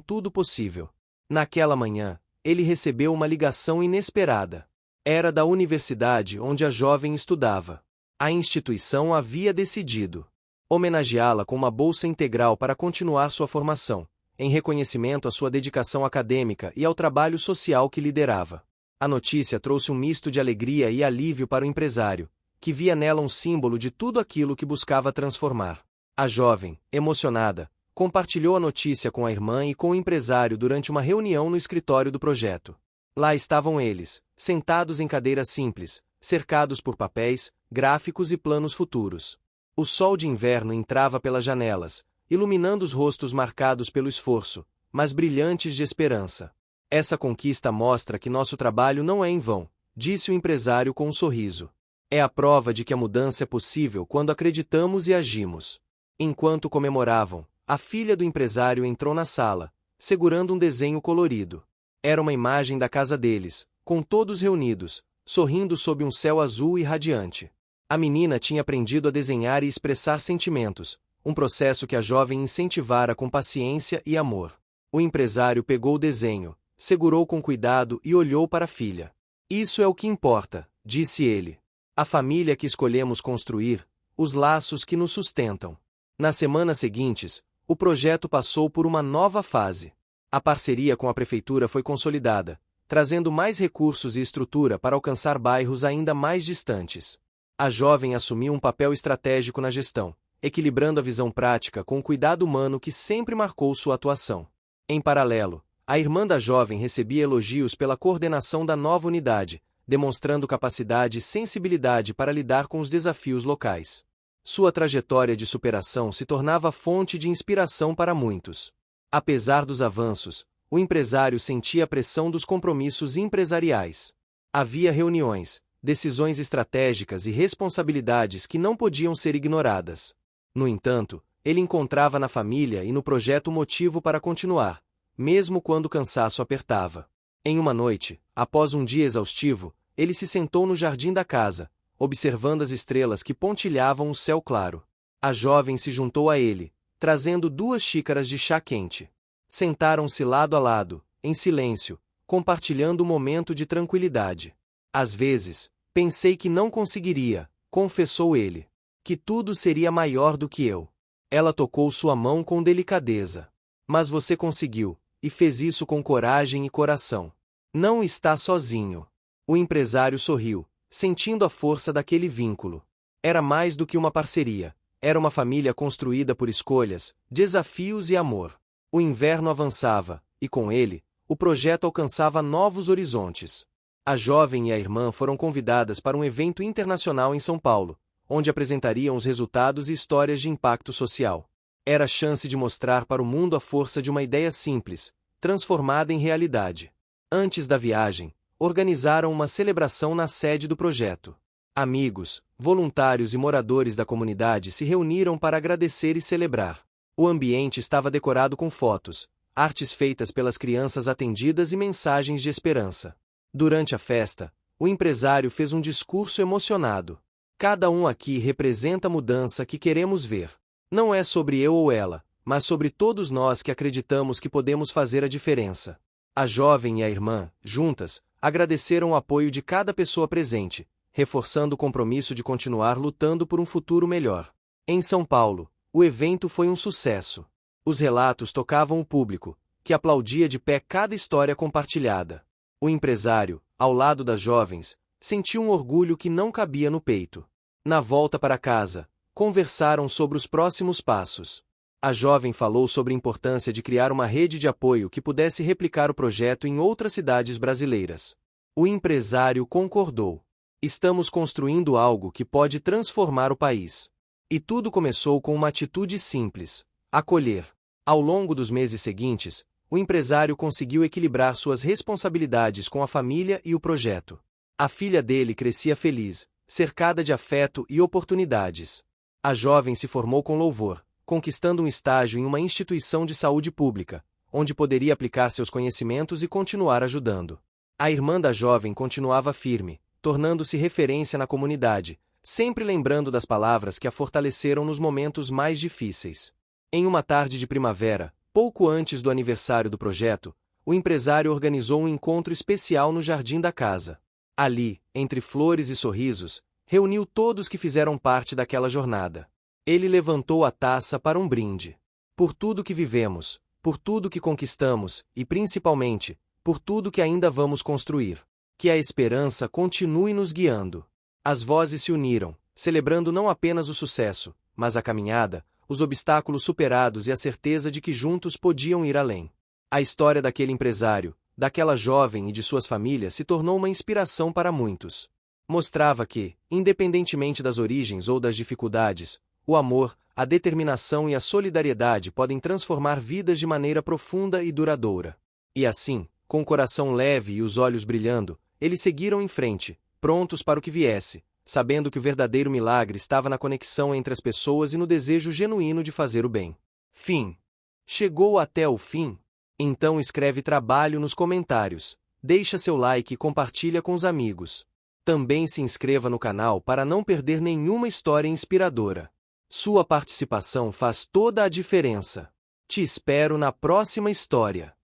tudo possível. Naquela manhã, ele recebeu uma ligação inesperada. Era da universidade onde a jovem estudava. A instituição havia decidido homenageá-la com uma bolsa integral para continuar sua formação, em reconhecimento à sua dedicação acadêmica e ao trabalho social que liderava. A notícia trouxe um misto de alegria e alívio para o empresário, que via nela um símbolo de tudo aquilo que buscava transformar. A jovem, emocionada, compartilhou a notícia com a irmã e com o empresário durante uma reunião no escritório do projeto. Lá estavam eles, sentados em cadeiras simples, cercados por papéis, gráficos e planos futuros. O sol de inverno entrava pelas janelas, iluminando os rostos marcados pelo esforço, mas brilhantes de esperança. Essa conquista mostra que nosso trabalho não é em vão, disse o empresário com um sorriso. É a prova de que a mudança é possível quando acreditamos e agimos. Enquanto comemoravam, a filha do empresário entrou na sala, segurando um desenho colorido. Era uma imagem da casa deles, com todos reunidos, sorrindo sob um céu azul e radiante. A menina tinha aprendido a desenhar e expressar sentimentos, um processo que a jovem incentivara com paciência e amor. O empresário pegou o desenho, segurou com cuidado e olhou para a filha. Isso é o que importa, disse ele. A família que escolhemos construir, os laços que nos sustentam. Nas semanas seguintes, o projeto passou por uma nova fase. A parceria com a prefeitura foi consolidada, trazendo mais recursos e estrutura para alcançar bairros ainda mais distantes. A jovem assumiu um papel estratégico na gestão, equilibrando a visão prática com o cuidado humano que sempre marcou sua atuação. Em paralelo, a irmã da jovem recebia elogios pela coordenação da nova unidade, demonstrando capacidade e sensibilidade para lidar com os desafios locais. Sua trajetória de superação se tornava fonte de inspiração para muitos. Apesar dos avanços, o empresário sentia a pressão dos compromissos empresariais. Havia reuniões, decisões estratégicas e responsabilidades que não podiam ser ignoradas. No entanto, ele encontrava na família e no projeto motivo para continuar, mesmo quando o cansaço apertava. Em uma noite, após um dia exaustivo, ele se sentou no jardim da casa, observando as estrelas que pontilhavam o céu claro. A jovem se juntou a ele, trazendo 2 xícaras de chá quente. Sentaram-se lado a lado, em silêncio, compartilhando um momento de tranquilidade. Às vezes, pensei que não conseguiria, confessou ele. Que tudo seria maior do que eu. Ela tocou sua mão com delicadeza. Mas você conseguiu, e fez isso com coragem e coração. Não está sozinho. O empresário sorriu, sentindo a força daquele vínculo. Era mais do que uma parceria. Era uma família construída por escolhas, desafios e amor. O inverno avançava, e com ele, o projeto alcançava novos horizontes. A jovem e a irmã foram convidadas para um evento internacional em São Paulo, onde apresentariam os resultados e histórias de impacto social. Era a chance de mostrar para o mundo a força de uma ideia simples, transformada em realidade. Antes da viagem, organizaram uma celebração na sede do projeto. Amigos, voluntários e moradores da comunidade se reuniram para agradecer e celebrar. O ambiente estava decorado com fotos, artes feitas pelas crianças atendidas e mensagens de esperança. Durante a festa, o empresário fez um discurso emocionado. Cada um aqui representa a mudança que queremos ver. Não é sobre eu ou ela, mas sobre todos nós que acreditamos que podemos fazer a diferença. A jovem e a irmã, juntas, agradeceram o apoio de cada pessoa presente, reforçando o compromisso de continuar lutando por um futuro melhor. Em São Paulo, o evento foi um sucesso. Os relatos tocavam o público, que aplaudia de pé cada história compartilhada. O empresário, ao lado das jovens, sentiu um orgulho que não cabia no peito. Na volta para casa, conversaram sobre os próximos passos. A jovem falou sobre a importância de criar uma rede de apoio que pudesse replicar o projeto em outras cidades brasileiras. O empresário concordou. Estamos construindo algo que pode transformar o país. E tudo começou com uma atitude simples: acolher. Ao longo dos meses seguintes, o empresário conseguiu equilibrar suas responsabilidades com a família e o projeto. A filha dele crescia feliz, cercada de afeto e oportunidades. A jovem se formou com louvor, conquistando um estágio em uma instituição de saúde pública, onde poderia aplicar seus conhecimentos e continuar ajudando. A irmã da jovem continuava firme, tornando-se referência na comunidade, sempre lembrando das palavras que a fortaleceram nos momentos mais difíceis. Em uma tarde de primavera, pouco antes do aniversário do projeto, o empresário organizou um encontro especial no jardim da casa. Ali, entre flores e sorrisos, reuniu todos que fizeram parte daquela jornada. Ele levantou a taça para um brinde. Por tudo que vivemos, por tudo que conquistamos e, principalmente, por tudo que ainda vamos construir. Que a esperança continue nos guiando. As vozes se uniram, celebrando não apenas o sucesso, mas a caminhada, os obstáculos superados e a certeza de que juntos podiam ir além. A história daquele empresário, daquela jovem e de suas famílias se tornou uma inspiração para muitos. Mostrava que, independentemente das origens ou das dificuldades, o amor, a determinação e a solidariedade podem transformar vidas de maneira profunda e duradoura. E assim, com o coração leve e os olhos brilhando, eles seguiram em frente, prontos para o que viesse, sabendo que o verdadeiro milagre estava na conexão entre as pessoas e no desejo genuíno de fazer o bem. Fim. Chegou até o fim? Então escreve trabalho nos comentários, deixa seu like e compartilha com os amigos. Também se inscreva no canal para não perder nenhuma história inspiradora. Sua participação faz toda a diferença. Te espero na próxima história.